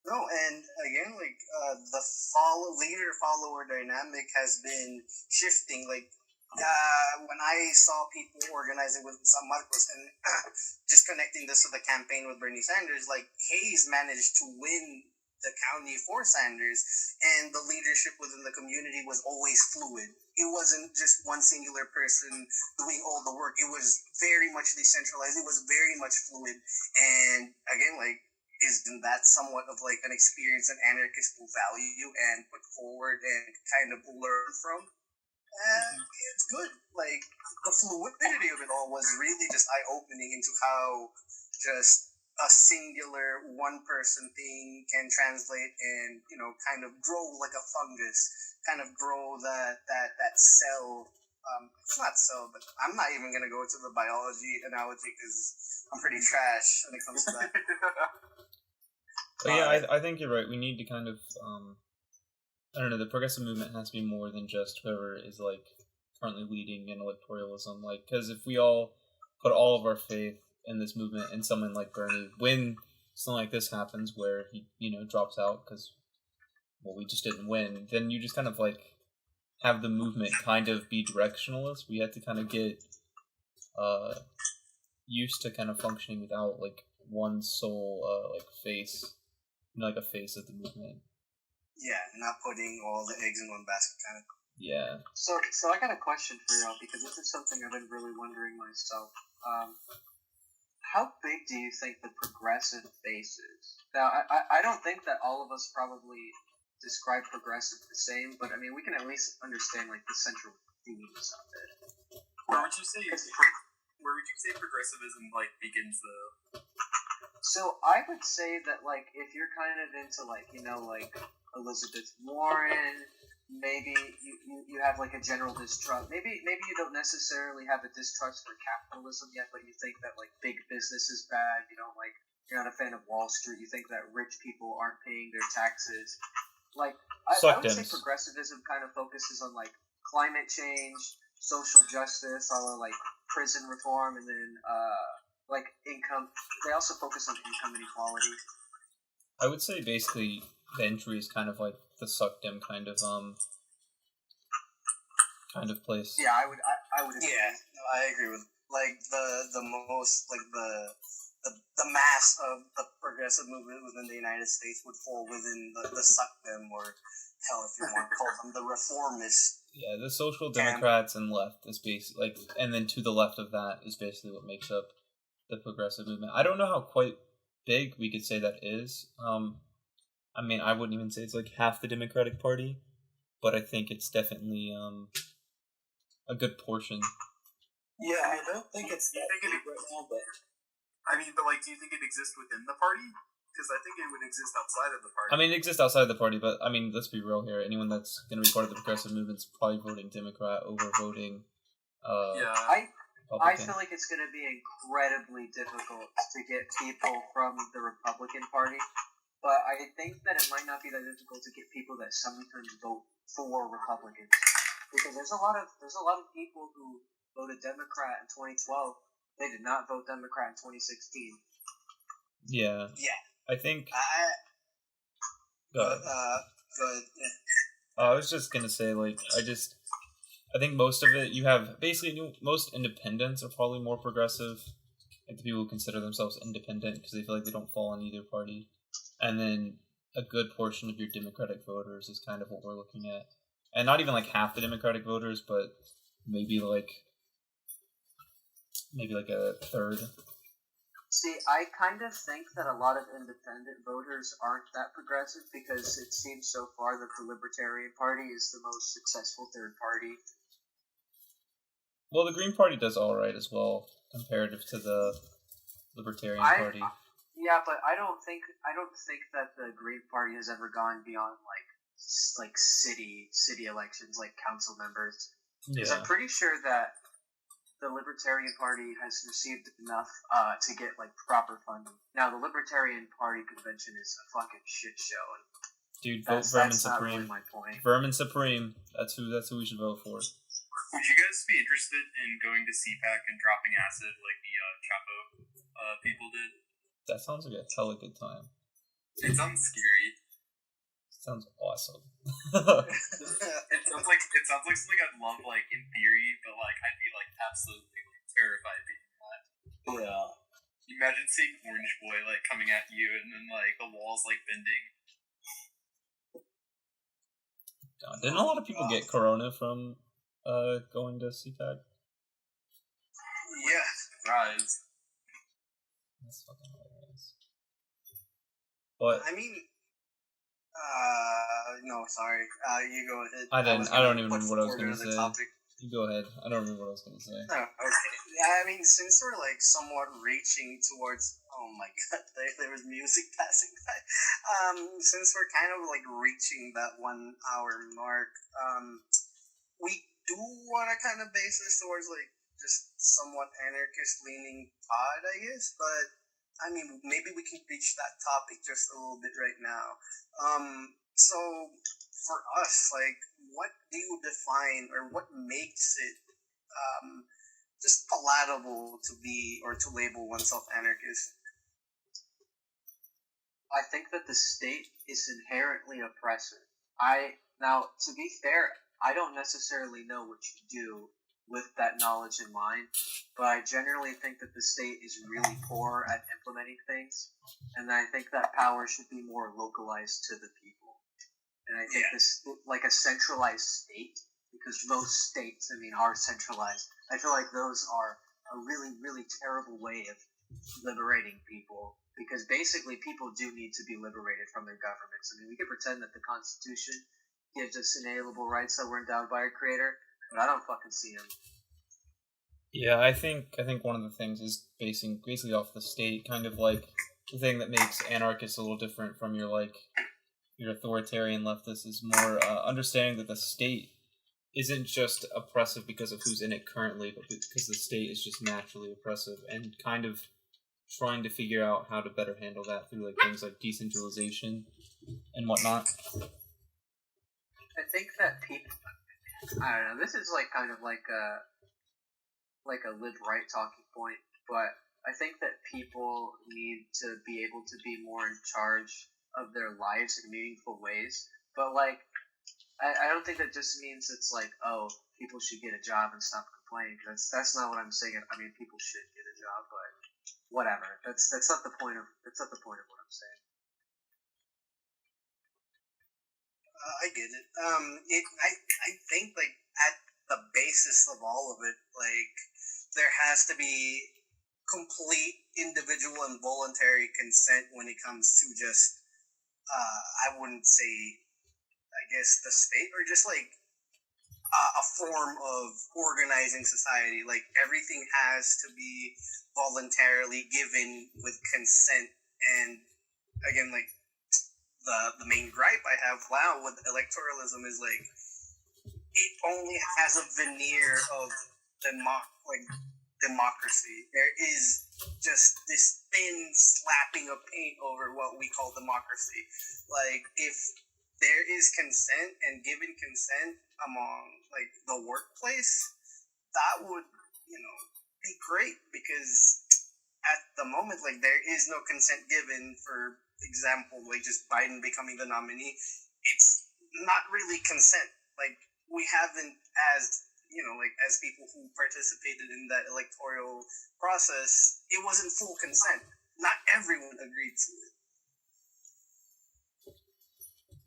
No, and again, like the leader-follower dynamic has been shifting. Like when I saw people organizing with San Marcos, and just connecting this to the campaign with Bernie Sanders, like Hayes managed to win the county for Sanders, and the leadership within the community was always fluid. It wasn't just one singular person doing all the work. It was very much decentralized. It was very much fluid. And again, like, isn't that somewhat of like an experience an anarchist will value and put forward and kind of learn from? And it's good. Like, the fluidity of it all was really just eye-opening into how just a singular one-person thing can translate and, kind of grow like a fungus, kind of grow that cell. It's not cell, but I'm not even going to go into the biology analogy because I'm pretty trash when it comes to that.
But yeah, I think you're right. We need to kind of, I don't know, the progressive movement has to be more than just whoever is, like, currently leading in electoralism. Like, because if we all put all of our faith in this movement and someone like Bernie, when something like this happens where he, drops out because, well, we just didn't win, then you just kind of, like, have the movement kind of be directionalist. We have to kind of get used to kind of functioning without, like, one sole, like, face, like a face of the movement.
Yeah, not putting all the eggs in one basket, kind of.
Yeah.
So I got a question for y'all because this is something I've been really wondering myself. How big do you think the progressive base is? Now, I don't think that all of us probably describe progressive the same, but I mean, we can at least understand like the central themes of it.
Where would you say progressivism like begins though?
So I would say that like if you're kind of into like like Elizabeth Warren, maybe you have like a general distrust. Maybe you don't necessarily have a distrust for capitalism yet, but you think that like big business is bad. You're not a fan of Wall Street. You think that rich people aren't paying their taxes. Like I would say progressivism kind of focuses on like climate change, social justice, all like prison reform, and then like income. They also focus on income inequality.
I would say basically the entry is kind of like the suck dem kind of place.
Yeah, I would. Agree.
Yeah, no, I agree with like the most like the mass of the progressive movement within the United States would fall within the suck them, or hell, if you want to call them the reformists.
Yeah, the social democrats and left is basically like, and then to the left of that is basically what makes up the progressive movement. I don't know how quite big we could say that is. I mean, I wouldn't even say it's like half the Democratic Party, but I think it's definitely a good portion.
Yeah, I don't think it's that big right now, but
like, do you think it exists within the party? Because I think it would exist outside of the party.
I mean, it exists outside of the party, but I mean, let's be real here. Anyone that's going to be part of the progressive movement is probably voting Democrat over voting.
I feel like it's going to be incredibly difficult to get people from the Republican Party, but I think that it might not be that difficult to get people that sometimes vote for Republicans, because there's a lot of people who voted Democrat in 2012. They did not vote Democrat in 2016.
Yeah. I think.
Go ahead.
I was just gonna say, like, I think most of it, you have basically most independents are probably more progressive, like the people who consider themselves independent because they feel like they don't fall in either party, and then a good portion of your Democratic voters is kind of what we're looking at, and not even like half the Democratic voters, but maybe like a third.
See, I kind of think that a lot of independent voters aren't that progressive because it seems so far that the Libertarian Party is the most successful third party.
Well, the Green Party does all right as well, comparative to the Libertarian Party.
Yeah, but I don't think that the Green Party has ever gone beyond like city elections, like council members. Because I'm pretty sure that the Libertarian Party has received enough to get like proper funding. Now, the Libertarian Party convention is a fucking shit show.
Dude, vote Vermin
Supreme.
Supreme.
Really my point.
Vermin Supreme. That's who we should vote for.
Would you guys be interested in going to CPAC and dropping acid like the Chapo people did?
That sounds like a hella good time.
It sounds scary.
Sounds awesome.
It sounds like something I'd love, like in theory, but like I'd be like absolutely like terrified being that.
yeah.
Imagine seeing Orange Boy like coming at you, and then like the walls like bending.
God, didn't a lot of people get corona from going to CPAC?
Yeah.
Surprise.
That's fucking hilarious. But
I mean, no, sorry. You go ahead.
I don't even remember what I was
going
gonna say.
Topic.
You go ahead. I don't remember what I was gonna say.
Oh, okay. Yeah, I mean, since we're like somewhat reaching towards, oh my god, there was music passing by. Since we're kind of like reaching that 1 hour mark, we do want to kind of base this towards like just somewhat anarchist leaning pod, I guess. But I mean, maybe we can reach that topic just a little bit right now. So for us, like, what do you define or what makes it just palatable to be or to label oneself anarchist?
I think that the state is inherently oppressive. Now, to be fair, I don't necessarily know what you do with that knowledge in mind, but I generally think that the state is really poor at implementing things, and I think that power should be more localized to the people. And I think this, like a centralized state, because most states, are centralized. I feel like those are a really, really terrible way of liberating people, because basically people do need to be liberated from their governments. We could pretend that the Constitution gives us inalienable rights that were endowed by our Creator, but I don't fucking see them.
Yeah, I think one of the things is basically off the state, kind of like the thing that makes anarchists a little different from your authoritarian leftists is more understanding that the state isn't just oppressive because of who's in it currently, but because the state is just naturally oppressive, and kind of trying to figure out how to better handle that through things like decentralization and whatnot.
I think that people, I don't know, this is kind of like a lib-right talking point, but I think that people need to be able to be more in charge of their lives in meaningful ways. But I don't think that just means it's people should get a job and stop complaining. That's not what I'm saying. People should get a job, but whatever. That's not the point of what I'm saying.
I get it. I think at the basis of all of it, there has to be complete individual and voluntary consent when it comes to just I wouldn't say, I guess, the state, or just a form of organizing society. Everything has to be voluntarily given with consent. And again, the main gripe I have now with electoralism is it only has a veneer of democracy. There is just this thin slapping of paint over what we call democracy. If there is consent and given consent among the workplace, that would be great, because at the moment there is no consent given. For example, just Biden becoming the nominee, it's not really consent. We haven't, as as people who participated in that electoral process, it wasn't full consent. Not everyone agreed to it.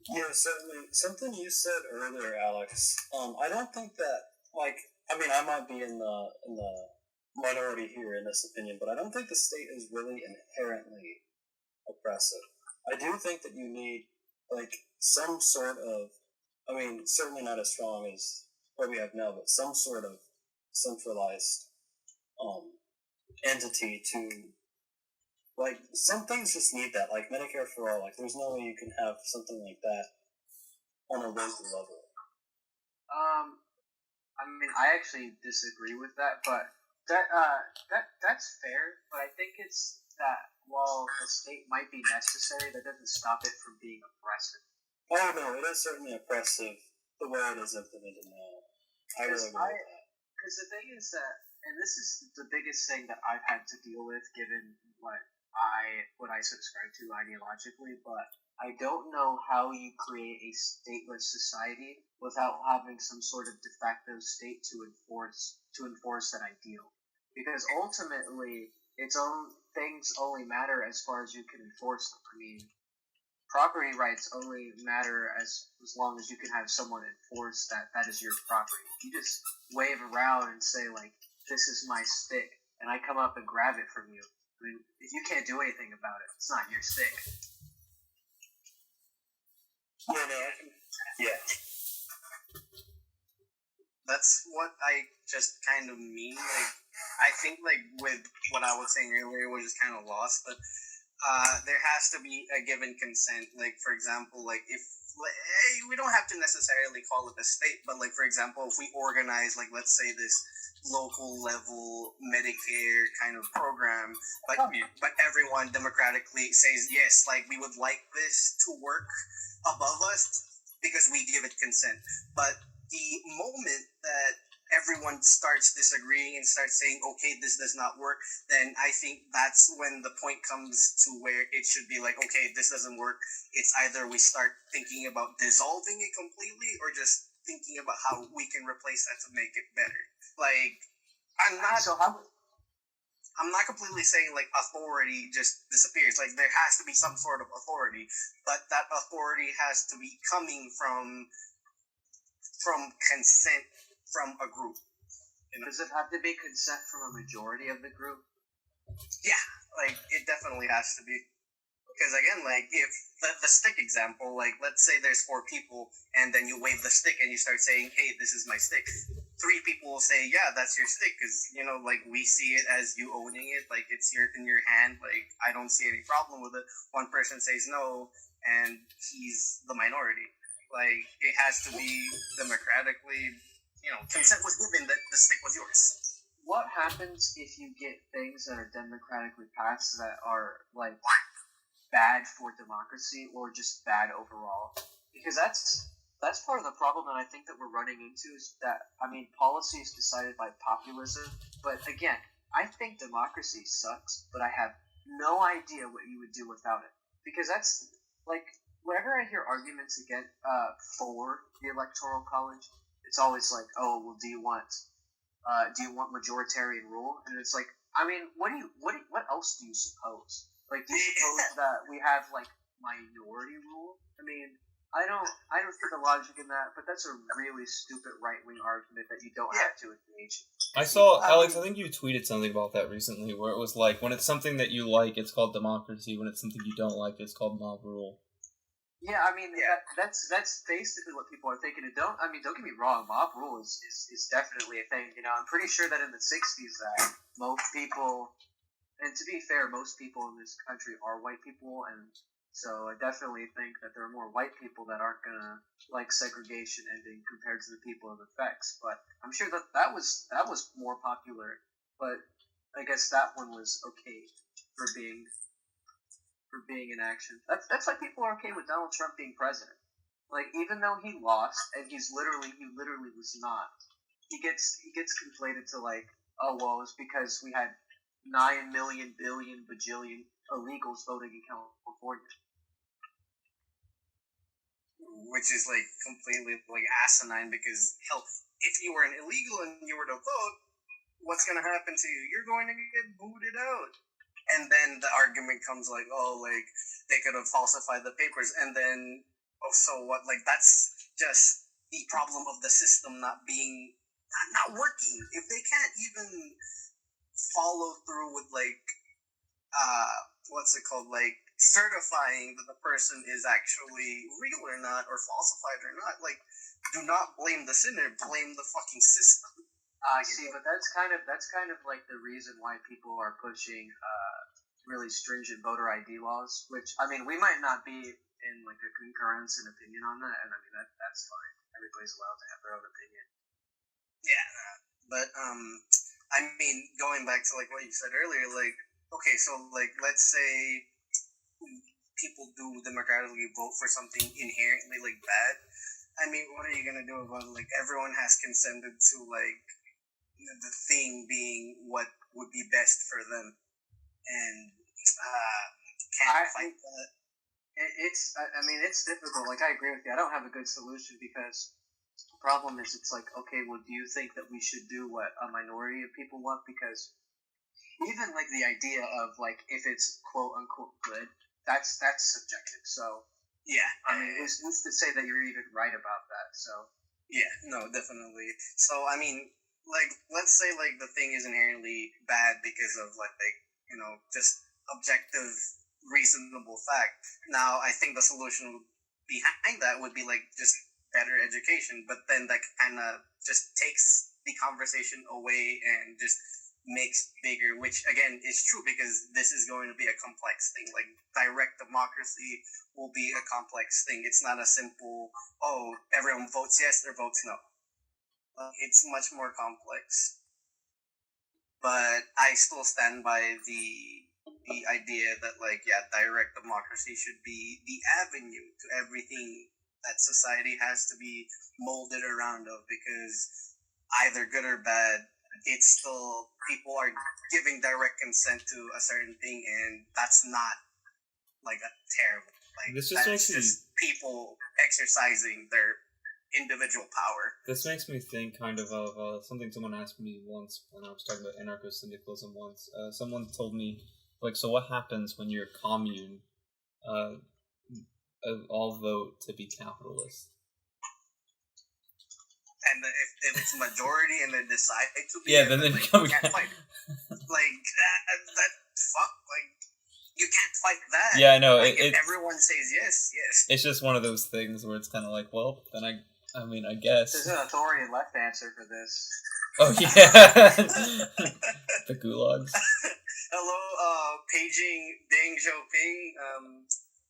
Yeah, certainly. Something you said earlier, Alex. I don't think that I might be in the minority here in this opinion, but I don't think the state is really inherently oppressive. I do think that you need some sort of, certainly not as strong as what we have now, but some sort of centralized entity to some things just need that, Medicare for all. There's no way you can have something like that on a local level.
I actually disagree with that, but that's fair. But I think it's that while the state might be necessary, that doesn't stop it from being oppressive.
Oh no, it is certainly oppressive the way it is implemented now. I really agree with that.
Because the thing is that, and this is the biggest thing that I've had to deal with, given what I subscribe to ideologically, but I don't know how you create a stateless society without having some sort of de facto state to enforce that ideal. Because ultimately, things only matter as far as you can enforce them. Property rights only matter as long as you can have someone enforce that is your property. If you just wave around and say this is my stick, and I come up and grab it from you, if you can't do anything about it, it's not your stick.
Yeah.
That's what I just kind of mean. I think with what I was saying earlier was just kind of lost, but there has to be a given consent. For example, if we don't have to necessarily call it a state, but for example, if we organize let's say this local level Medicare kind of program, but everyone democratically says yes, we would like this to work above us because we give it consent. But the moment that everyone starts disagreeing and starts saying, okay, this does not work, then I think that's when the point comes to where it should be okay, this doesn't work. It's either we start thinking about dissolving it completely, or just thinking about how we can replace that to make it better. I'm not completely saying authority just disappears. There has to be some sort of authority, but that authority has to be coming from from consent from a group.
Does it have to be consent from a majority of the group?
Yeah, like it definitely has to be. Because again, like if the stick example, like let's say there's 4 people, and then you wave the stick and you start saying, "Hey, this is my stick." 3 people will say, "Yeah, that's your stick," because like we see it as you owning it, like it's in your hand. Like I don't see any problem with it. One person says no, and he's the minority. Like it has to be democratically. Consent was given that the stick was yours.
What happens if you get things that are democratically passed that are like bad for democracy or just bad overall? Because that's part of the problem that I think that we're running into is that, policy is decided by populism, but again, I think democracy sucks, but I have no idea what you would do without it. Because that's, like, whenever I hear arguments against for the Electoral College, it's always like, oh, well, do you want majoritarian rule? And it's like, what else do you suppose? Like, do you suppose that we have, like, minority rule? I don't see the logic in that, but that's a really stupid right-wing argument that you don't have to engage.
I saw, Alex, I think you tweeted something about that recently, where it was like, when it's something that you like, it's called democracy. When it's something you don't like, it's called mob rule.
Yeah, that's basically what people are thinking. And don't get me wrong, mob rule is definitely a thing. I'm pretty sure that in the 60s that most people, and to be fair, most people in this country are white people, and so I definitely think that there are more white people that aren't gonna like segregation ending compared to the people it affects. But I'm sure that was more popular. But I guess that one was okay for being in action. That's like people are okay with Donald Trump being president. Like even though he lost and he literally was not. He gets conflated to like, oh well, it's because we had 9 million billion bajillion illegals voting in California.
Which is like completely like asinine because hell, if you were an illegal and you were to vote, what's gonna happen to you? You're going to get booted out. And then the argument comes like, oh, like they could have falsified the papers, and then so what? Like that's just the problem of the system not working. If they can't even follow through with like what's it called, like certifying that the person is actually real or not, or falsified or not, like do not blame the sinner, blame the fucking system.
I see, but that's kind of like the reason why people are pushing really stringent voter ID laws. Which we might not be in like a concurrence in opinion on that, and that's fine. Everybody's allowed to have their own opinion.
Yeah, but going back to like what you said earlier, like okay, so like let's say people do democratically vote for something inherently like bad. What are you gonna do about it? Like everyone has consented to like the thing being what would be best for them, and can't fight that.
It's difficult. Like I agree with you. I don't have a good solution because the problem is it's like, okay, well, do you think that we should do what a minority of people want? Because even like the idea of like if it's quote unquote good, that's subjective. So
yeah,
who's to say that you're even right about that? So
yeah, no, definitely. So like let's say like the thing is inherently bad because of like just objective reasonable fact. Now I think the solution behind that would be like just better education, but then that kind of just takes the conversation away and just makes bigger, which again is true because this is going to be a complex thing. Like direct democracy will be a complex thing. It's not a simple, oh, everyone votes yes or votes no. It's much more complex. But I still stand by the idea that like direct democracy should be the avenue to everything that society has to be molded around of, because either good or bad, it's still people are giving direct consent to a certain thing, and that's not like a terrible just people exercising their individual power.
This makes me think kind of something someone asked me once when I was talking about anarcho-syndicalism once. Someone told me, like, so what happens when your commune all vote to be capitalist?
and if it's majority and they decide to be,
Yeah, then they become
you can't fight. Like that fuck, like you can't fight that.
Yeah, I know.
Like, if
It's
everyone says yes, yes.
it's just one of those things where it's kind of like, well, then I mean, I guess.
There's an authority left answer for this.
Oh yeah, the gulags.
Hello, paging Deng Xiaoping.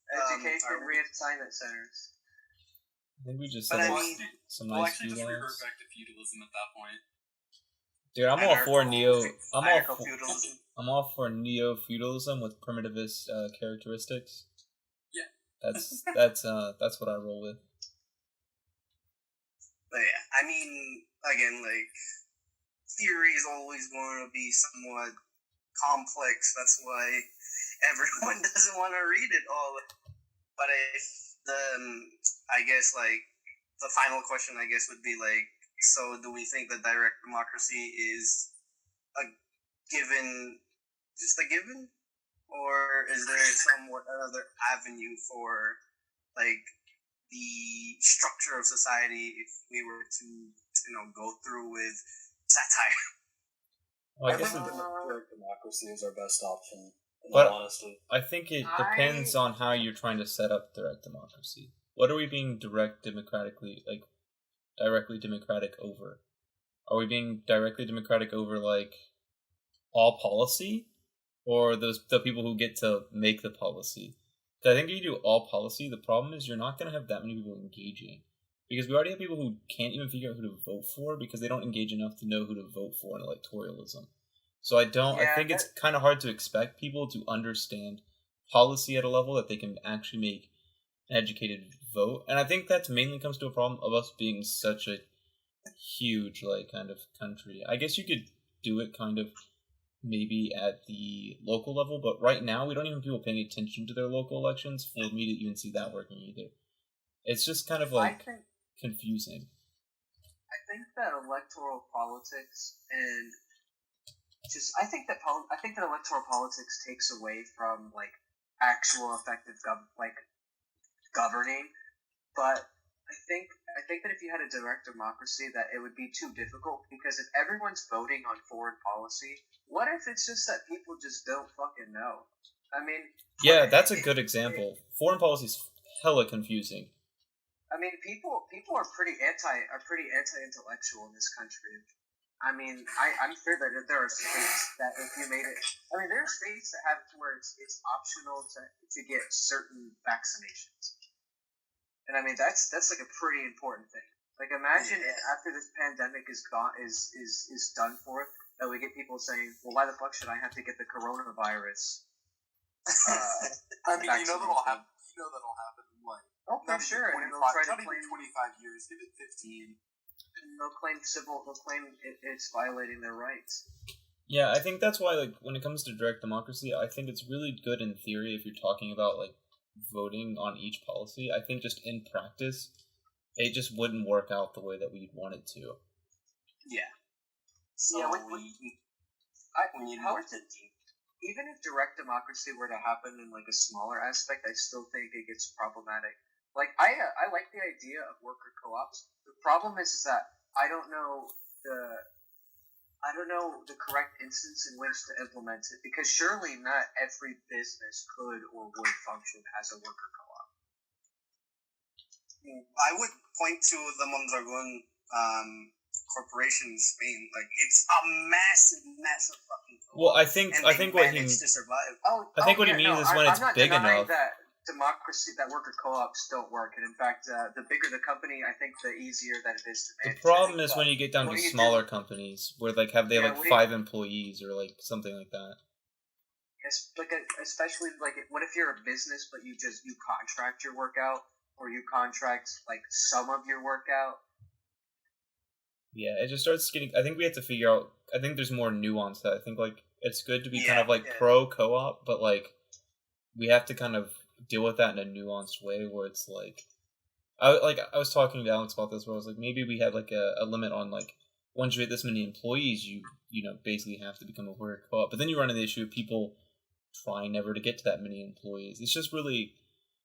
Education
are we-
reassignment centers.
I think we just
But
said
I
like
mean,
some
We'll
nice
actually just revert
gulags.
back to feudalism at that point.
Dude, I'm all for
Anarcho feudalism.
I'm all for neo feudalism with primitivist characteristics.
Yeah.
That's what I roll with.
But yeah, I mean, again, like, theory is always going to be somewhat complex. That's why everyone doesn't want to read it all. But if I guess, like, the final question, I guess, would be, like, so do we think that direct democracy is a given, just a given? Or is there somewhat another avenue for, like, the structure of society if we were to, go through with satire?
Well, I
I
guess
think
it,
direct democracy is our best option, in
But-
all honesty.
I think it depends on how you're trying to set up direct democracy. What are we being directly democratic over? Are we being directly democratic over, like, all policy? Or the people who get to make the policy? 'Cause I think if you do all policy, the problem is you're not going to have that many people engaging. Because we already have people who can't even figure out who to vote for because they don't engage enough to know who to vote for in electoralism. So I think it's kind of hard to expect people to understand policy at a level that they can actually make an educated vote. And I think that mainly comes to a problem of us being such a huge, like, kind of country. I guess you could do it kind of maybe at the local level, but right now we don't even have people paying attention to their local elections for me to even see that working either. It's just kind of like confusing.
I think that electoral politics and I think that electoral politics takes away from, like, actual effective governing, but I think that if you had a direct democracy, that it would be too difficult because if everyone's voting on foreign policy, what if it's just that people just don't fucking know? I mean,
Yeah, that's a good example. Foreign policy's hella confusing.
I mean, people are pretty anti-intellectual in this country. I mean, I'm sure that there are states that if you made it, I mean, there are states that have where it's optional to get certain vaccinations, and I mean that's like a pretty important thing. Like, imagine if after this pandemic is done for, that we get people saying, "Well, why the fuck should I have to get the coronavirus?"
I mean, you know that'll happen. In, like,
Oh, for
not
sure.
even
And
25,
they'll try to
not even 25 years. Give it 15.
They'll claim it's violating their rights.
Yeah, I think that's why, like, when it comes to direct democracy, I think it's really good in theory if you're talking about, like, voting on each policy. I think just in practice, it just wouldn't work out the way that we'd want it to.
Yeah. So
Yeah,
to
even if direct democracy were to happen in, like, a smaller aspect, I still think it gets problematic. Like, I like the idea of worker co-ops. The problem is that I don't know the correct instance in which to implement it, because surely not every business could or would function as a worker co-op.
I would point to the Mondragon corporation in Spain. Like, it's a massive fucking co-op.
Well, I think
and
what
they
he
managed to survive.
I think what he means is when it's big
I'm not denying
enough.
that worker co-ops don't work, and in fact, the bigger the company, I think the easier that it is to
The
manage.
problem is when you get down
What
to
do you
smaller
do?
companies where they have
Yeah,
like
what do you-
5 employees or like something like that.
Especially like, what if you're a business but you contract your work out, or you contract like some of your work out?
Yeah, it just starts getting. I think we have to figure out. I think there's more nuance that I think like it's good to be kind of like pro co-op, but like we have to kind of deal with that in a nuanced way where it's like I was talking to Alex about this where I was like, maybe we had like a limit on like once you hit this many employees you basically have to become a worker co-op, but then you run into the issue of people trying never to get to that many employees. It's just really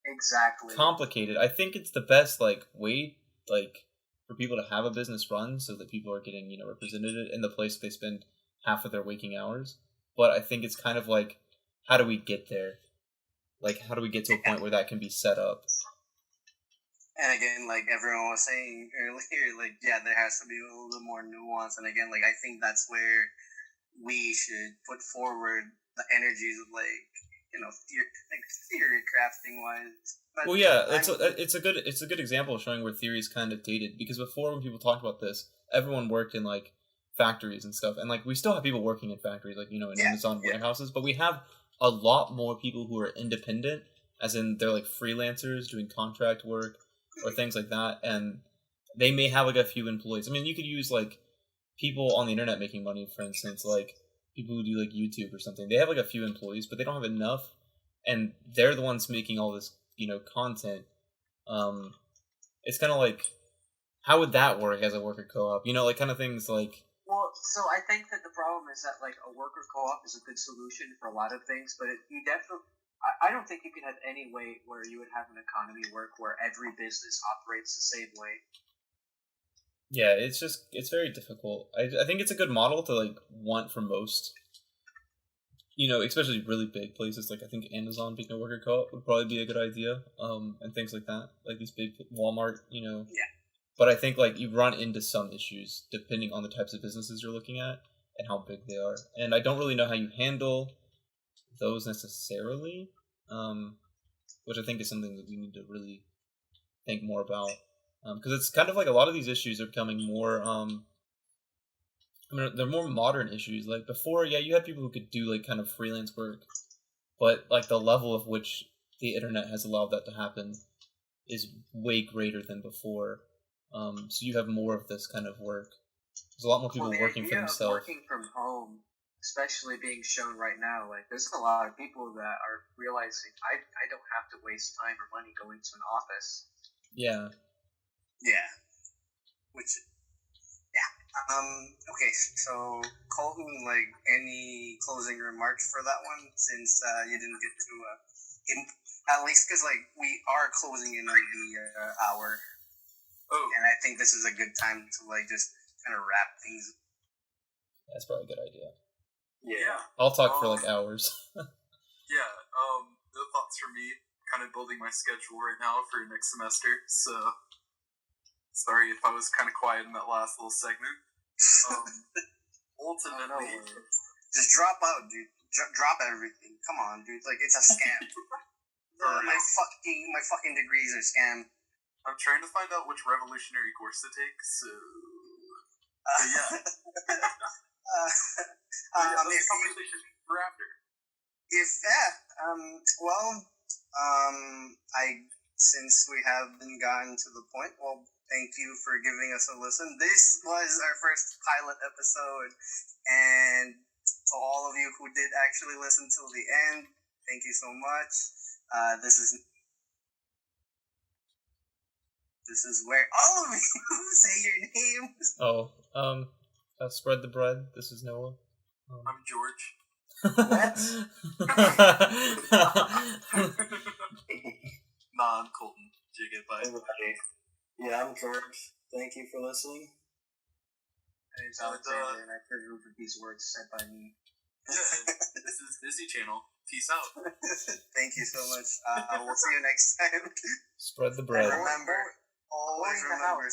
Exactly.
complicated. I think it's the best like way like for people to have a business run so that people are getting, represented in the place they spend half of their waking hours. But I think it's kind of like, how do we get there? Like, how do we get to a point where that can be set up?
And again, like everyone was saying earlier, like, yeah, there has to be a little bit more nuance. And again, like, I think that's where we should put forward the energies of, like, theory crafting wise. But
well, yeah, it's a good example of showing where theory is kind of dated, because before, when people talked about this, everyone worked in like factories and stuff, and like we still have people working in factories, like in Amazon warehouses, but we have a lot more people who are independent, as in they're like freelancers doing contract work or things like that, and they may have like a few employees. I mean, you could use like people on the internet making money, for instance, like people who do like YouTube or something. They have like a few employees, but they don't have enough, and they're the ones making all this content. It's kind of like, how would that work as a worker co-op? Like kind of things like.
Well, so I think that the problem is that like a worker co-op is a good solution for a lot of things, but you definitely. I don't think you could have any way where you would have an economy work where every business operates the same way.
Yeah, it's very difficult. I think it's a good model to like want for most, especially really big places. Like I think Amazon being a worker co-op would probably be a good idea. And things like that, like these big Walmart,
Yeah.
But I think like you run into some issues depending on the types of businesses you're looking at and how big they are. And I don't really know how you handle those necessarily, which I think is something that we need to really think more about, because it's kind of like a lot of these issues are becoming more they're more modern issues. Like before, yeah, you had people who could do like kind of freelance work, but like the level of which the internet has allowed that to happen is way greater than before. So you have more of this kind of work. There's a lot more people working for themselves.
Working from home, especially being shown right now, like there's a lot of people that are realizing I don't have to waste time or money going to an office.
Yeah.
Yeah. Okay, so Colton, like, any closing remarks for that one, since you didn't get to, at least because, like, we are closing in on the hour.
Oh.
And I think this is a good time to, like, just kind of wrap things.
That's probably a good idea.
Yeah.
I'll talk for like hours.
Yeah. The thoughts for me, kind of building my schedule right now for next semester. So, sorry if I was kind of quiet in that last little segment. Ultimately,
just drop out, dude. Drop everything. Come on, dude. Like, it's a scam. My fucking degrees are scam.
I'm trying to find out which revolutionary course to take. So, yeah. This conversation for after.
Since we have been gotten to the point, well, thank you for giving us a listen. This was our first pilot episode, and to all of you who did actually listen till the end, thank you so much. This is where all of you say your names.
Spread the bread. This is Noah.
I'm George. Nah, I'm Colton. Jigga, bye.
Everybody. Yeah, I'm George. Thank you for listening.
My name's Alexander, and I approve of these words said by me.
Yeah, this is Disney Channel. Peace out.
Thank you so much. We'll see you next time.
Spread the bread.
And remember, always remember,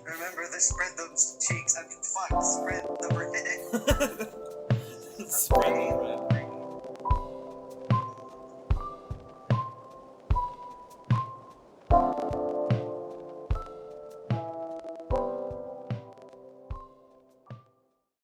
remember to spread those cheeks. Spread the bread.
Spread the bread.